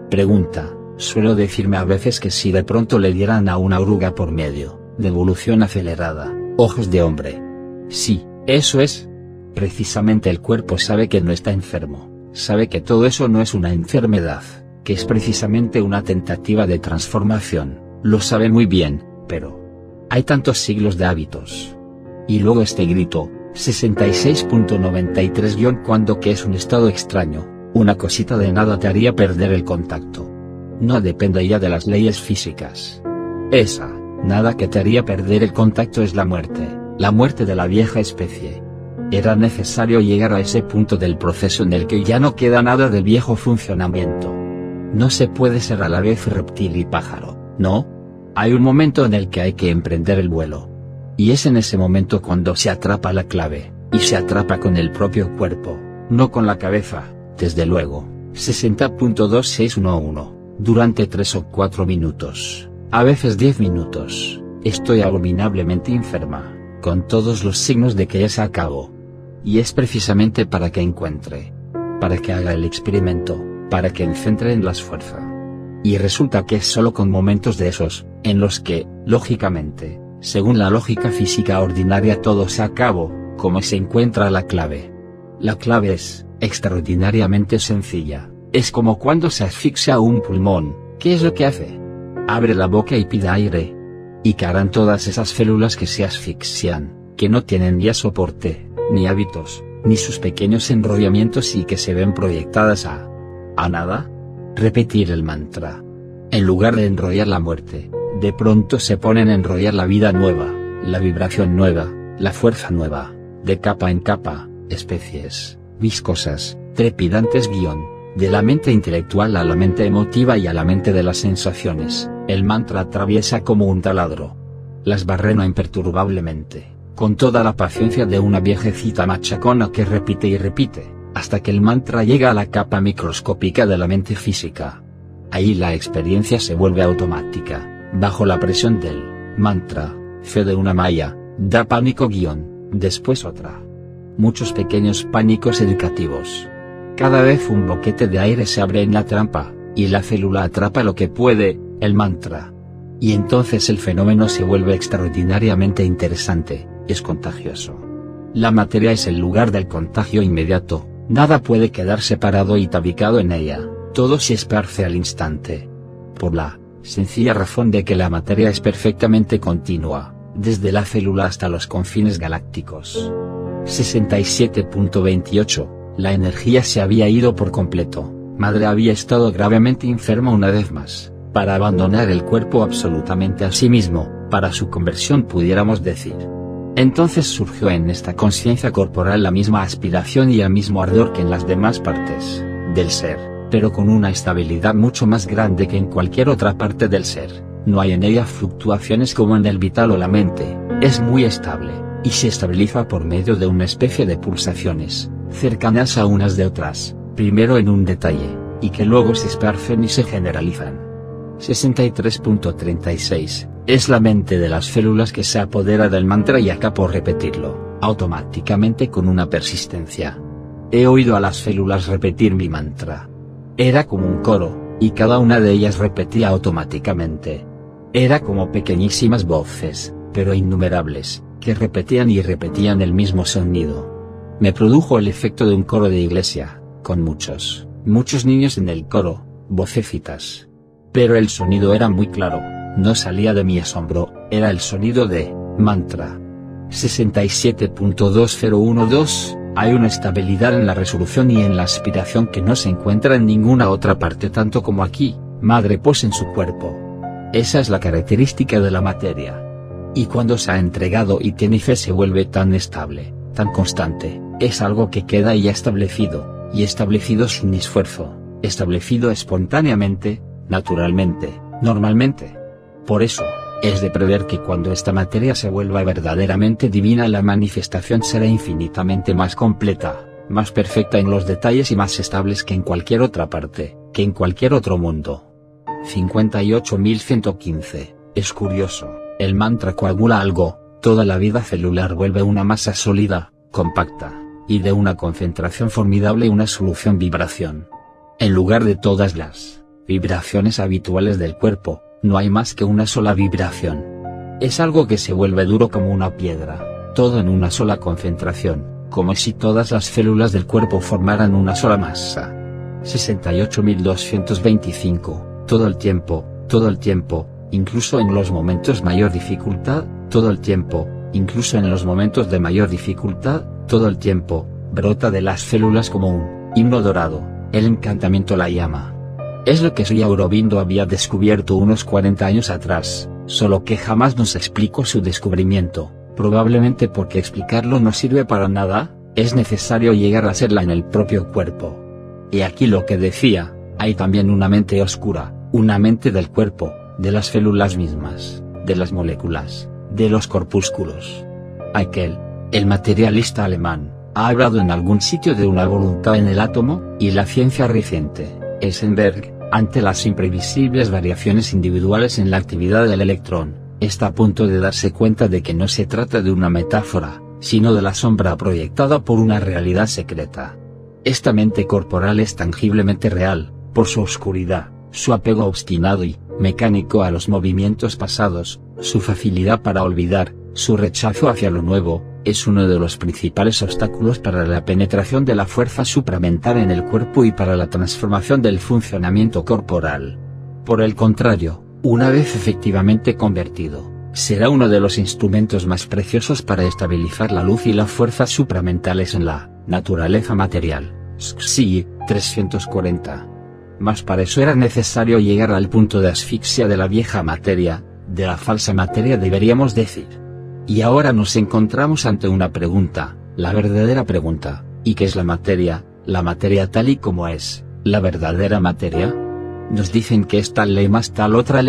Pregunta, suelo decirme a veces que si de pronto le dieran a una oruga por medio de evolución acelerada, ojos de hombre. Sí, eso es. Precisamente el cuerpo sabe que no está enfermo, sabe que todo eso no es una enfermedad, que es precisamente una tentativa de transformación, lo sabe muy bien, pero hay tantos siglos de hábitos. Y luego este grito, 66.93- cuando que es un estado extraño, una cosita de nada te haría perder el contacto. No depende ya de las leyes físicas. Esa, nada que te haría perder el contacto es la muerte de la vieja especie. Era necesario llegar a ese punto del proceso en el que ya no queda nada de viejo funcionamiento. No se puede ser a la vez reptil y pájaro, ¿no? Hay un momento en el que hay que emprender el vuelo. Y es en ese momento cuando se atrapa la clave, y se atrapa con el propio cuerpo, no con la cabeza, desde luego. 60.2611, durante 3 o 4 minutos, a veces 10 minutos, estoy abominablemente enferma, con todos los signos de que ya se acabó. Y es precisamente para que encuentre, para que haga el experimento, para que encentre en las fuerzas. Y resulta que es solo con momentos de esos, en los que, lógicamente, según la lógica física ordinaria todo se acabó, como se encuentra la clave. La clave es extraordinariamente sencilla, es como cuando se asfixia un pulmón, ¿qué es lo que hace? Abre la boca y pide aire. ¿Y qué harán todas esas células que se asfixian, que no tienen ya soporte, ni hábitos, ni sus pequeños enrollamientos y que se ven proyectadas a nada? Repetir el mantra. En lugar de enrollar la muerte, de pronto se ponen a enrollar la vida nueva, la vibración nueva, la fuerza nueva, de capa en capa, especies, viscosas, trepidantes de la mente intelectual a la mente emotiva y a la mente de las sensaciones, el mantra atraviesa como un taladro. Las barrena imperturbablemente, con toda la paciencia de una viejecita machacona que repite y repite, hasta que el mantra llega a la capa microscópica de la mente física. Ahí la experiencia se vuelve automática, bajo la presión del mantra, fe de una malla, da pánico después otra. Muchos pequeños pánicos educativos. Cada vez un boquete de aire se abre en la trampa, y la célula atrapa lo que puede, el mantra. Y entonces el fenómeno se vuelve extraordinariamente interesante, es contagioso. La materia es el lugar del contagio inmediato, nada puede quedar separado y tabicado en ella, todo se esparce al instante. Por la sencilla razón de que la materia es perfectamente continua, desde la célula hasta los confines galácticos. 67.28, la energía se había ido por completo, madre había estado gravemente enferma una vez más, para abandonar el cuerpo absolutamente a sí mismo, para su conversión pudiéramos decir. Entonces surgió en esta conciencia corporal la misma aspiración y el mismo ardor que en las demás partes del ser, pero con una estabilidad mucho más grande que en cualquier otra parte del ser. No hay en ella fluctuaciones como en el vital o la mente, es muy estable, y se estabiliza por medio de una especie de pulsaciones, cercanas a unas de otras, primero en un detalle, y que luego se esparcen y se generalizan. 63.36, es la mente de las células que se apodera del mantra y acaba por repetirlo, automáticamente con una persistencia. He oído a las células repetir mi mantra. Era como un coro, y cada una de ellas repetía automáticamente. Era como pequeñísimas voces, pero innumerables, que repetían y repetían el mismo sonido. Me produjo el efecto de un coro de iglesia, con muchos niños en el coro, vocecitas. Pero el sonido era muy claro, no salía de mi asombro, era el sonido de mantra. 67.2012, hay una estabilidad en la resolución y en la aspiración que no se encuentra en ninguna otra parte tanto como aquí, madre posa en su cuerpo. Esa es la característica de la materia. Y cuando se ha entregado y tiene fe se vuelve tan estable, tan constante, es algo que queda ya establecido, y establecido sin esfuerzo, establecido espontáneamente, naturalmente, normalmente. Por eso, es de prever que cuando esta materia se vuelva verdaderamente divina la manifestación será infinitamente más completa, más perfecta en los detalles y más estables que en cualquier otra parte, que en cualquier otro mundo. 58.115, es curioso, el mantra coagula algo, toda la vida celular vuelve una masa sólida, compacta, y de una concentración formidable una solución vibración. En lugar de todas las vibraciones habituales del cuerpo, no hay más que una sola vibración. Es algo que se vuelve duro como una piedra, todo en una sola concentración, como si todas las células del cuerpo formaran una sola masa. 68.225, todo el tiempo, incluso en los momentos mayor dificultad, todo el tiempo, incluso en los momentos de mayor dificultad, todo el tiempo, brota de las células como un himno dorado, el encantamiento la llama. Es lo que Sri Aurobindo había descubierto unos 40 años atrás, solo que jamás nos explicó su descubrimiento, probablemente porque explicarlo no sirve para nada, es necesario llegar a serla en el propio cuerpo. Y aquí lo que decía, hay también una mente oscura, una mente del cuerpo, de las células mismas, de las moléculas, de los corpúsculos. Haeckel, el materialista alemán, ha hablado en algún sitio de una voluntad en el átomo, y la ciencia reciente, Heisenberg, ante las imprevisibles variaciones individuales en la actividad del electrón, está a punto de darse cuenta de que no se trata de una metáfora, sino de la sombra proyectada por una realidad secreta. Esta mente corporal es tangiblemente real, por su oscuridad, su apego obstinado y mecánico a los movimientos pasados, su facilidad para olvidar, su rechazo hacia lo nuevo, es uno de los principales obstáculos para la penetración de la fuerza supramental en el cuerpo y para la transformación del funcionamiento corporal. Por el contrario, una vez efectivamente convertido, será uno de los instrumentos más preciosos para estabilizar la luz y la fuerza supramentales en la naturaleza material. Xi, 340. Mas para eso era necesario llegar al punto de asfixia de la vieja materia, de la falsa materia deberíamos decir. Y ahora nos encontramos ante una pregunta, la verdadera pregunta, ¿y qué es la materia tal y como es, la verdadera materia? Nos dicen que es tal ley más tal otra,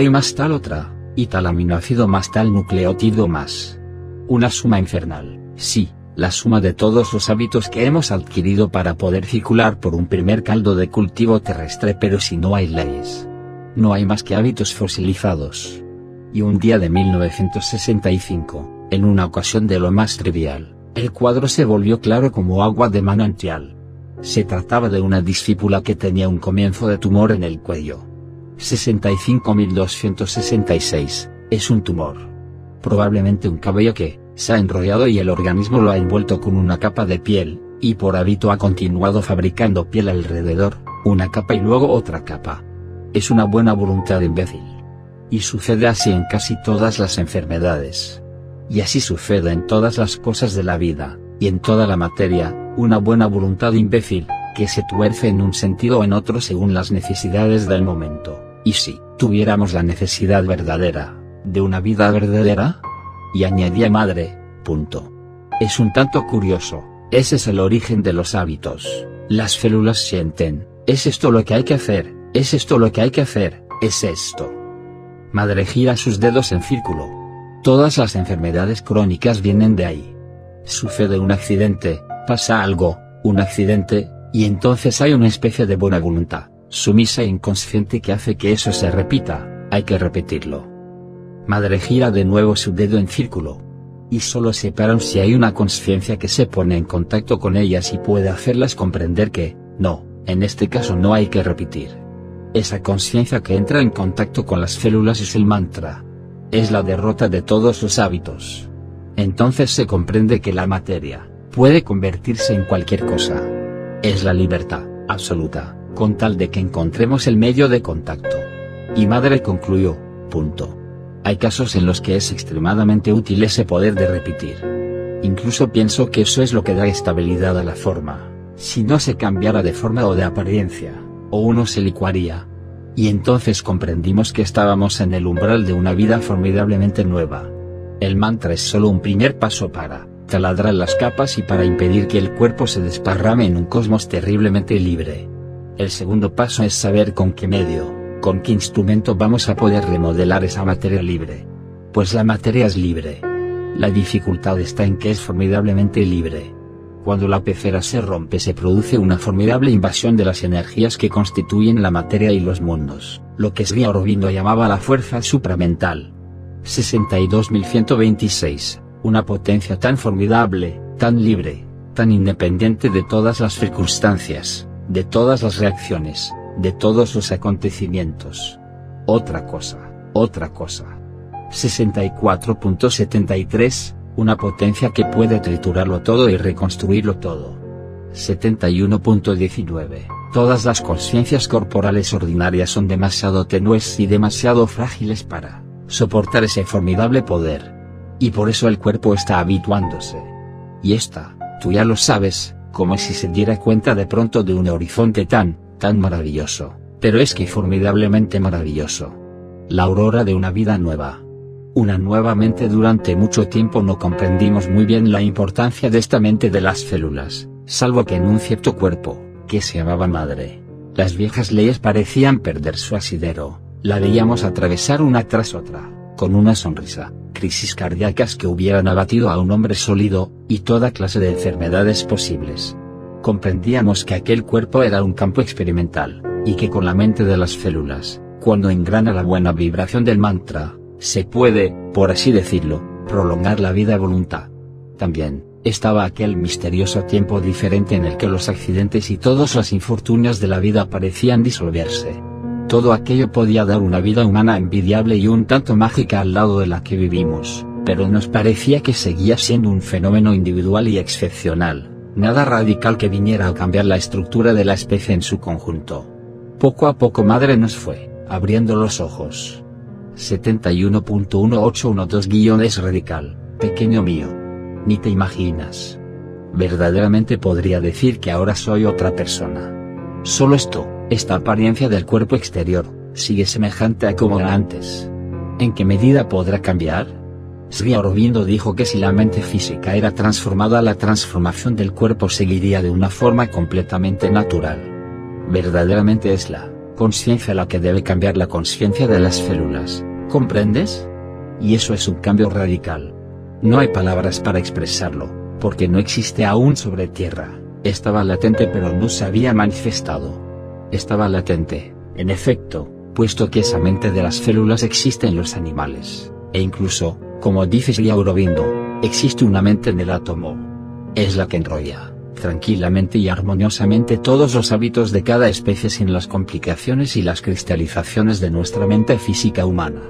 y tal aminoácido más tal nucleótido más. Una suma infernal, sí, la suma de todos los hábitos que hemos adquirido para poder circular por un primer caldo de cultivo terrestre, pero si no hay leyes, no hay más que hábitos fosilizados. Y un día de 1965, en una ocasión de lo más trivial, el cuadro se volvió claro como agua de manantial. Se trataba de una discípula que tenía un comienzo de tumor en el cuello. 65.266, es un tumor. Probablemente un cabello que se ha enrollado y el organismo lo ha envuelto con una capa de piel, y por hábito ha continuado fabricando piel alrededor, una capa y luego otra capa. Es una buena voluntad imbécil. Y sucede así en casi todas las enfermedades. Y así sucede en todas las cosas de la vida, y en toda la materia, una buena voluntad imbécil, que se tuerce en un sentido o en otro según las necesidades del momento. ¿Y si tuviéramos la necesidad verdadera, de una vida verdadera? Y añadía madre, punto. Es un tanto curioso, ese es el origen de los hábitos, las células sienten, es esto lo que hay que hacer, es esto lo que hay que hacer, es esto. Madre gira sus dedos en círculo. Todas las enfermedades crónicas vienen de ahí. Sucede un accidente, pasa algo, un accidente, y entonces hay una especie de buena voluntad, sumisa e inconsciente que hace que eso se repita, hay que repetirlo. Madre gira de nuevo su dedo en círculo. Y solo se paran si hay una conciencia que se pone en contacto con ellas y puede hacerlas comprender que, no, en este caso no hay que repetir. Esa conciencia que entra en contacto con las células es el mantra. Es la derrota de todos los hábitos. Entonces se comprende que la materia puede convertirse en cualquier cosa. Es la libertad absoluta, con tal de que encontremos el medio de contacto. Y madre concluyó, punto. Hay casos en los que es extremadamente útil ese poder de repetir. Incluso pienso que eso es lo que da estabilidad a la forma. Si no se cambiara de forma o de apariencia, o uno se licuaría. Y entonces comprendimos que estábamos en el umbral de una vida formidablemente nueva. El mantra es solo un primer paso para taladrar las capas y para impedir que el cuerpo se desparrame en un cosmos terriblemente libre. El segundo paso es saber con qué medio, con qué instrumento vamos a poder remodelar esa materia libre. Pues la materia es libre. La dificultad está en que es formidablemente libre. Cuando la pecera se rompe se produce una formidable invasión de las energías que constituyen la materia y los mundos, lo que Sri Aurobindo llamaba la fuerza supramental. 62.126, una potencia tan formidable, tan libre, tan independiente de todas las circunstancias, de todas las reacciones, de todos los acontecimientos. Otra cosa. 64.73, una potencia que puede triturarlo todo y reconstruirlo todo. 71.19 Todas las conciencias corporales ordinarias son demasiado tenues y demasiado frágiles para soportar ese formidable poder. Y por eso el cuerpo está habituándose. Y esta, tú ya lo sabes, como si se diera cuenta de pronto de un horizonte tan maravilloso, pero es que formidablemente maravilloso. La aurora de una vida nueva. Una nueva mente. Durante mucho tiempo no comprendimos muy bien la importancia de esta mente de las células, salvo que en un cierto cuerpo, que se llamaba madre, las viejas leyes parecían perder su asidero, la veíamos atravesar una tras otra, con una sonrisa, crisis cardíacas que hubieran abatido a un hombre sólido, y toda clase de enfermedades posibles. Comprendíamos que aquel cuerpo era un campo experimental, y que con la mente de las células, cuando engrana la buena vibración del mantra, se puede, por así decirlo, prolongar la vida a voluntad. También, estaba aquel misterioso tiempo diferente en el que los accidentes y todos los infortunios de la vida parecían disolverse. Todo aquello podía dar una vida humana envidiable y un tanto mágica al lado de la que vivimos, pero nos parecía que seguía siendo un fenómeno individual y excepcional, nada radical que viniera a cambiar la estructura de la especie en su conjunto. Poco a poco madre nos fue abriendo los ojos. 71.1812 Es radical, pequeño mío. Ni te imaginas. Verdaderamente podría decir que ahora soy otra persona. Solo esto, esta apariencia del cuerpo exterior, sigue semejante a como era antes. ¿En qué medida podrá cambiar? Sri Aurobindo dijo que si la mente física era transformada, la transformación del cuerpo seguiría de una forma completamente natural. Verdaderamente es la conciencia la que debe cambiar la conciencia de las células, ¿comprendes? Y eso es un cambio radical. No hay palabras para expresarlo, porque no existe aún sobre tierra. Estaba latente pero no se había manifestado. Estaba latente, en efecto, puesto que esa mente de las células existe en los animales, e incluso, como dice Sri Aurobindo, existe una mente en el átomo. Es la que enrolla, tranquilamente y armoniosamente todos los hábitos de cada especie sin las complicaciones y las cristalizaciones de nuestra mente física humana.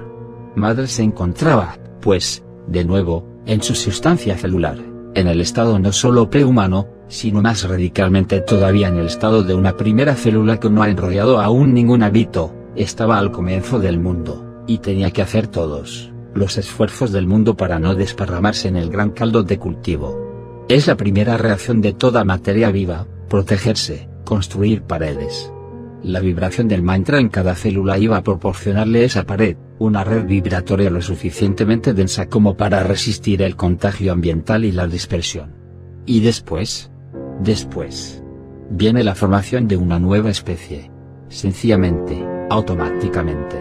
Madre se encontraba, pues, de nuevo, en su sustancia celular, en el estado no solo prehumano, sino más radicalmente todavía en el estado de una primera célula que no ha enrollado aún ningún hábito, estaba al comienzo del mundo, y tenía que hacer todos los esfuerzos del mundo para no desparramarse en el gran caldo de cultivo. Es la primera reacción de toda materia viva, protegerse, construir paredes. La vibración del mantra en cada célula iba a proporcionarle esa pared, una red vibratoria lo suficientemente densa como para resistir el contagio ambiental y la dispersión. Y después, viene la formación de una nueva especie. Sencillamente, automáticamente.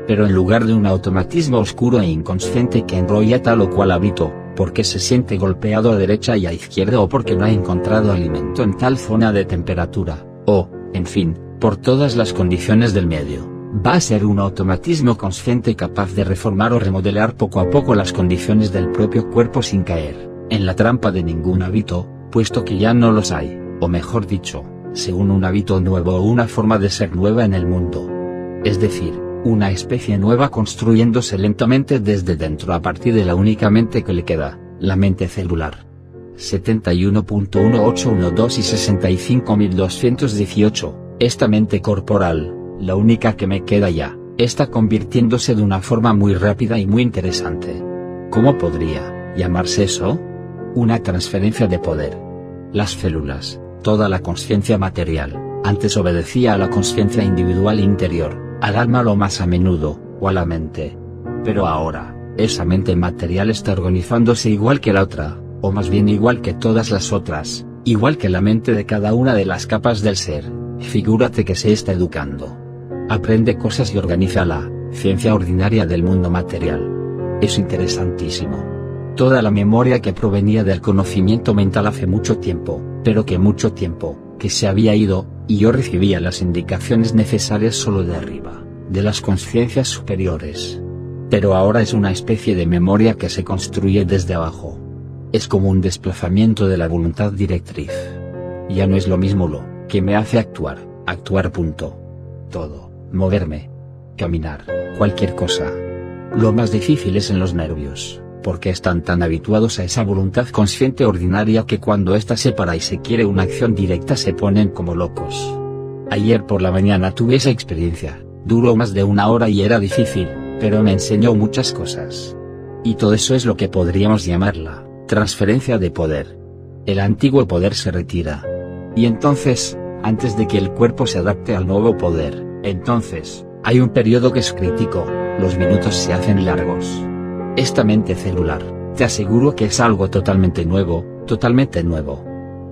Pero en lugar de un automatismo oscuro e inconsciente que enrolla tal o cual hábito, porque se siente golpeado a derecha y a izquierda o porque no ha encontrado alimento en tal zona de temperatura, o, en fin, por todas las condiciones del medio, va a ser un automatismo consciente capaz de reformar o remodelar poco a poco las condiciones del propio cuerpo sin caer en la trampa de ningún hábito, puesto que ya no los hay, o mejor dicho, según un hábito nuevo o una forma de ser nueva en el mundo. Es decir, una especie nueva construyéndose lentamente desde dentro a partir de la única mente que le queda, la mente celular. 71.1812 y 65.218, esta mente corporal, la única que me queda ya, está convirtiéndose de una forma muy rápida y muy interesante. ¿Cómo podría llamarse eso? Una transferencia de poder. Las células, toda la conciencia material, antes obedecía a la conciencia individual interior, al alma lo más a menudo, o a la mente. Pero ahora, esa mente material está organizándose igual que la otra, o más bien igual que todas las otras, igual que la mente de cada una de las capas del ser. Figúrate que se está educando. Aprende cosas y organiza la ciencia ordinaria del mundo material. Es interesantísimo. Toda la memoria que provenía del conocimiento mental hace mucho tiempo, pero que mucho tiempo, que se había ido, y yo recibía las indicaciones necesarias solo de arriba, de las conciencias superiores. Pero ahora es una especie de memoria que se construye desde abajo. Es como un desplazamiento de la voluntad directriz. Ya no es lo mismo lo que me hace actuar punto. Todo, moverme, caminar, cualquier cosa. Lo más difícil es en los nervios, porque están tan habituados a esa voluntad consciente ordinaria que cuando ésta se para y se quiere una acción directa se ponen como locos. Ayer por la mañana tuve esa experiencia, duró más de 1 hora y era difícil, pero me enseñó muchas cosas. Y todo eso es lo que podríamos llamar la transferencia de poder. El antiguo poder se retira. Y entonces, antes de que el cuerpo se adapte al nuevo poder, entonces, hay un periodo que es crítico, los minutos se hacen largos. Esta mente celular, te aseguro que es algo totalmente nuevo, totalmente nuevo.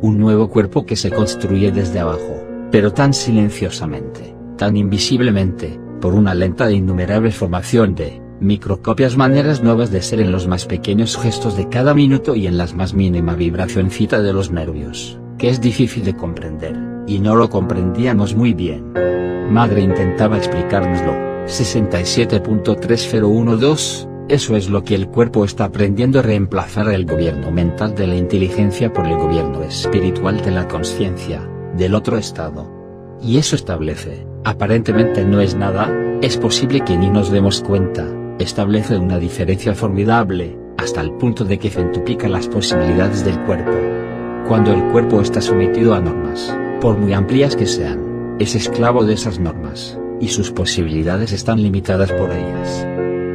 Un nuevo cuerpo que se construye desde abajo, pero tan silenciosamente, tan invisiblemente, por una lenta e innumerable formación de microcopias, maneras nuevas de ser en los más pequeños gestos de cada minuto y en las más mínima vibracioncita de los nervios, que es difícil de comprender, y no lo comprendíamos muy bien. Madre intentaba explicárnoslo. 67.3012, eso es lo que el cuerpo está aprendiendo a reemplazar el gobierno mental de la inteligencia por el gobierno espiritual de la conciencia, del otro estado. Y eso establece, aparentemente no es nada, es posible que ni nos demos cuenta, establece una diferencia formidable, hasta el punto de que centuplica las posibilidades del cuerpo. Cuando el cuerpo está sometido a normas, por muy amplias que sean, es esclavo de esas normas, y sus posibilidades están limitadas por ellas.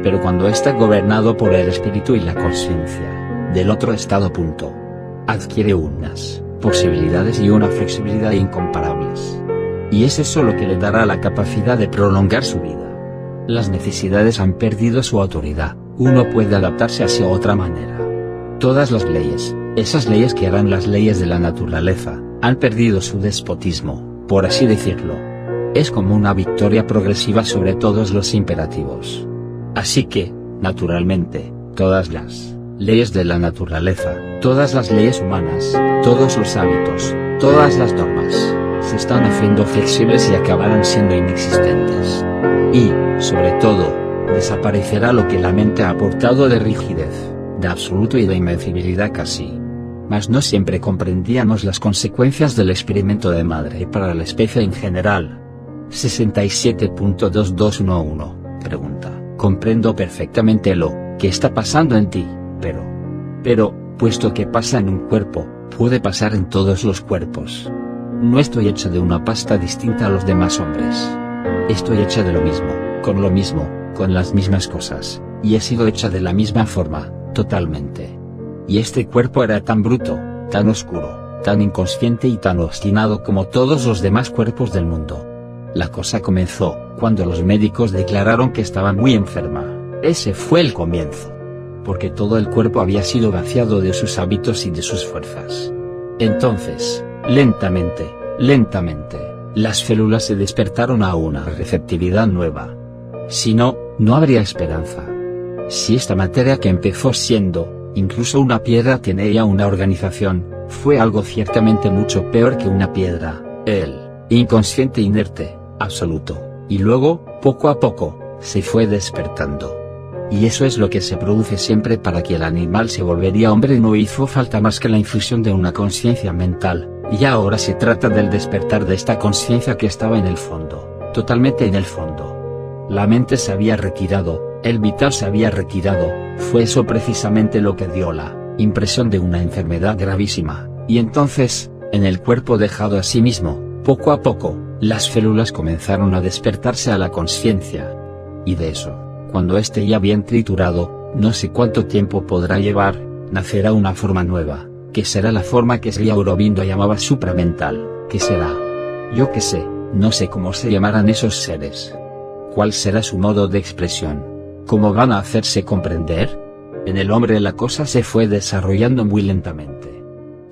Pero cuando está gobernado por el espíritu y la conciencia, del otro estado, adquiere unas posibilidades y una flexibilidad incomparables. Y es eso lo que le dará la capacidad de prolongar su vida. Las necesidades han perdido su autoridad, uno puede adaptarse hacia otra manera. Todas las leyes, esas leyes que eran las leyes de la naturaleza, han perdido su despotismo, por así decirlo. Es como una victoria progresiva sobre todos los imperativos. Así que, naturalmente, todas las leyes de la naturaleza, todas las leyes humanas, todos los hábitos, todas las normas, se están haciendo flexibles y acabarán siendo inexistentes. Y, sobre todo, desaparecerá lo que la mente ha aportado de rigidez, de absoluto y de invencibilidad casi. Mas no siempre comprendíamos las consecuencias del experimento de madre para la especie en general. 67.2211, pregunta. Comprendo perfectamente lo que está pasando en ti, pero, puesto que pasa en un cuerpo, puede pasar en todos los cuerpos. No estoy hecha de una pasta distinta a los demás hombres. Estoy hecha de lo mismo, con las mismas cosas, y he sido hecha de la misma forma, totalmente. Y este cuerpo era tan bruto, tan oscuro, tan inconsciente y tan obstinado como todos los demás cuerpos del mundo. La cosa comenzó, cuando los médicos declararon que estaba muy enferma. Ese fue el comienzo. Porque todo el cuerpo había sido vaciado de sus hábitos y de sus fuerzas. Entonces, lentamente, las células se despertaron a una receptividad nueva. Si no, no habría esperanza. Si esta materia que empezó siendo, incluso una piedra tenía una organización, fue algo ciertamente mucho peor que una piedra, el inconsciente inerte, absoluto, y luego, poco a poco, se fue despertando. Y eso es lo que se produce siempre para que el animal se volvería hombre, y no hizo falta más que la infusión de una conciencia mental, y ahora se trata del despertar de esta conciencia que estaba en el fondo, totalmente en el fondo. La mente se había retirado, el vital se había retirado, fue eso precisamente lo que dio la impresión de una enfermedad gravísima, y entonces, en el cuerpo dejado a sí mismo, poco a poco, las células comenzaron a despertarse a la conciencia. Y de eso, cuando esté ya bien triturado, no sé cuánto tiempo podrá llevar, nacerá una forma nueva, que será la forma que Sri Aurobindo llamaba supramental, que será. Yo qué sé, no sé cómo se llamarán esos seres. ¿Cuál será su modo de expresión? ¿Cómo van a hacerse comprender? En el hombre la cosa se fue desarrollando muy lentamente.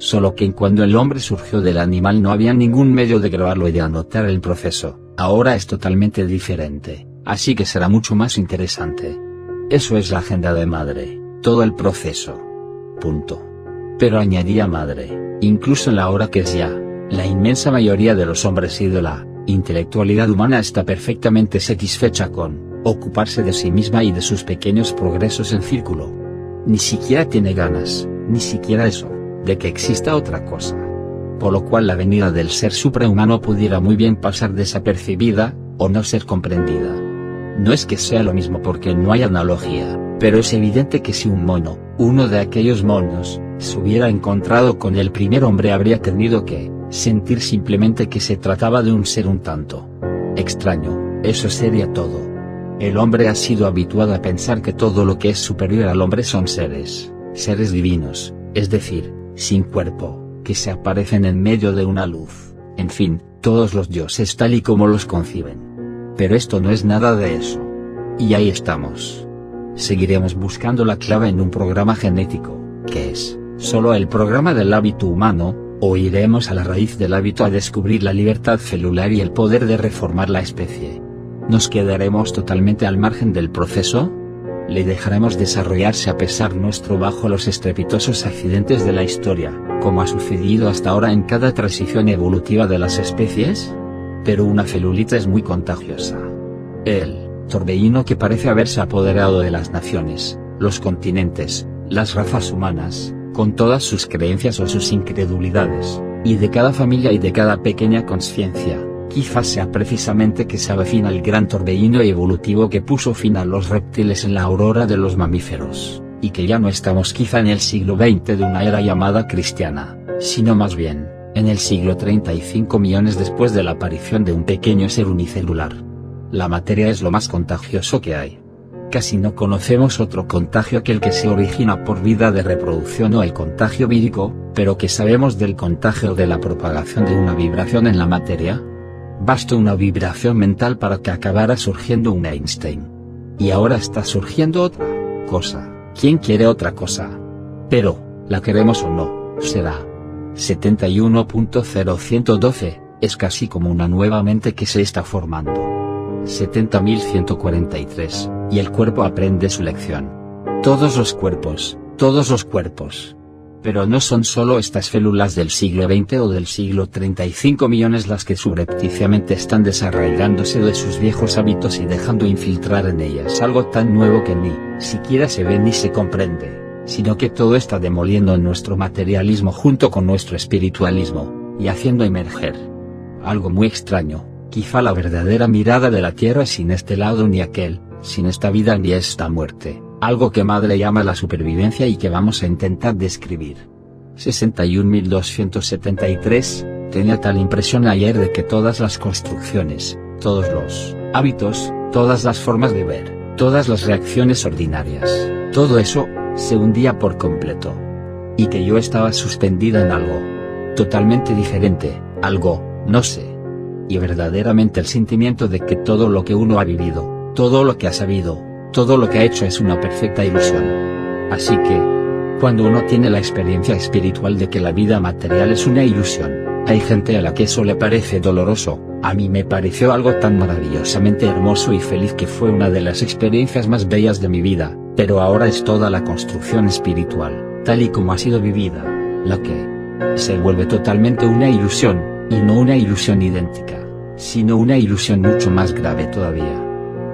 Solo que cuando el hombre surgió del animal no había ningún medio de grabarlo y de anotar el proceso, ahora es totalmente diferente, así que será mucho más interesante. Eso es la agenda de madre, todo el proceso. Punto. Pero añadía madre, incluso en la hora que es ya, la inmensa mayoría de los hombres y de la intelectualidad humana está perfectamente satisfecha con ocuparse de sí misma y de sus pequeños progresos en círculo. Ni siquiera tiene ganas, ni siquiera eso, de que exista otra cosa. Por lo cual la venida del ser suprahumano pudiera muy bien pasar desapercibida, o no ser comprendida. No es que sea lo mismo porque no hay analogía, Pero es evidente que si un mono, uno de aquellos monos, se hubiera encontrado con el primer hombre, habría tenido que sentir simplemente que se trataba de un ser un tanto extraño. Eso sería todo. El hombre ha sido habituado a pensar que todo lo que es superior al hombre son seres divinos, es decir, sin cuerpo, que se aparecen en medio de una luz, en fin, todos los dioses tal y como los conciben. Pero esto no es nada de eso. Y ahí estamos. Seguiremos buscando la clave en un programa genético, que es solo el programa del hábito humano, o iremos a la raíz del hábito a descubrir la libertad celular y el poder de reformar la especie. ¿Nos quedaremos totalmente al margen del proceso? ¿Le dejaremos desarrollarse a pesar nuestro bajo los estrepitosos accidentes de la historia, como ha sucedido hasta ahora en cada transición evolutiva de las especies? Pero una celulita es muy contagiosa. El torbellino que parece haberse apoderado de las naciones, los continentes, las razas humanas, con todas sus creencias o sus incredulidades, y de cada familia y de cada pequeña consciencia, quizás sea precisamente que se avecina el gran torbellino evolutivo que puso fin a los reptiles en la aurora de los mamíferos, y que ya no estamos quizá en el siglo XX de una era llamada cristiana, sino más bien, en el siglo 35 millones después de la aparición de un pequeño ser unicelular. La materia es lo más contagioso que hay. Casi no conocemos otro contagio que el que se origina por vida de reproducción o el contagio vírico, pero ¿qué sabemos del contagio de la propagación de una vibración en la materia? Bastó una vibración mental para que acabara surgiendo un Einstein. Y ahora está surgiendo otra cosa. ¿Quién quiere otra cosa? Pero, la queremos o no, será 71.0112, es casi como una nueva mente que se está formando. 70.143, y el cuerpo aprende su lección. Todos los cuerpos. Pero no son solo estas células del siglo XX o del siglo 35 millones las que subrepticiamente están desarraigándose de sus viejos hábitos y dejando infiltrar en ellas algo tan nuevo que ni siquiera se ve ni se comprende, sino que todo está demoliendo en nuestro materialismo junto con nuestro espiritualismo, y haciendo emerger algo muy extraño, quizá la verdadera mirada de la Tierra sin este lado ni aquel, sin esta vida ni esta muerte. Algo que Madre llama la supervivencia y que vamos a intentar describir. 61.273, tenía tal impresión ayer de que todas las construcciones, todos los hábitos, todas las formas de ver, todas las reacciones ordinarias, todo eso, se hundía por completo. Y que yo estaba suspendida en algo totalmente diferente, algo, no sé. Y verdaderamente el sentimiento de que todo lo que uno ha vivido, todo lo que ha sabido, todo lo que ha hecho es una perfecta ilusión. Así que, cuando uno tiene la experiencia espiritual de que la vida material es una ilusión, hay gente a la que eso le parece doloroso. A mí me pareció algo tan maravillosamente hermoso y feliz que fue una de las experiencias más bellas de mi vida, pero ahora es toda la construcción espiritual, tal y como ha sido vivida, la que se vuelve totalmente una ilusión, y no una ilusión idéntica, sino una ilusión mucho más grave todavía.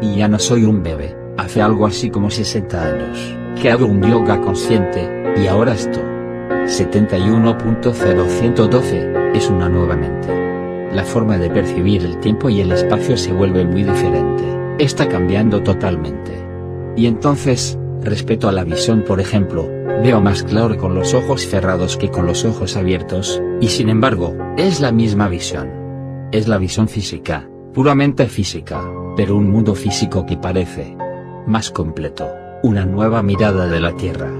Y ya no soy un bebé. Hace algo así como 60 años, que hago un yoga consciente, y ahora esto. 71.0112, es una nueva mente. La forma de percibir el tiempo y el espacio se vuelve muy diferente, está cambiando totalmente. Y entonces, respecto a la visión por ejemplo, veo más claro con los ojos cerrados que con los ojos abiertos, y sin embargo, es la misma visión. Es la visión física, puramente física, pero un mundo físico que parece más completo, una nueva mirada de la Tierra.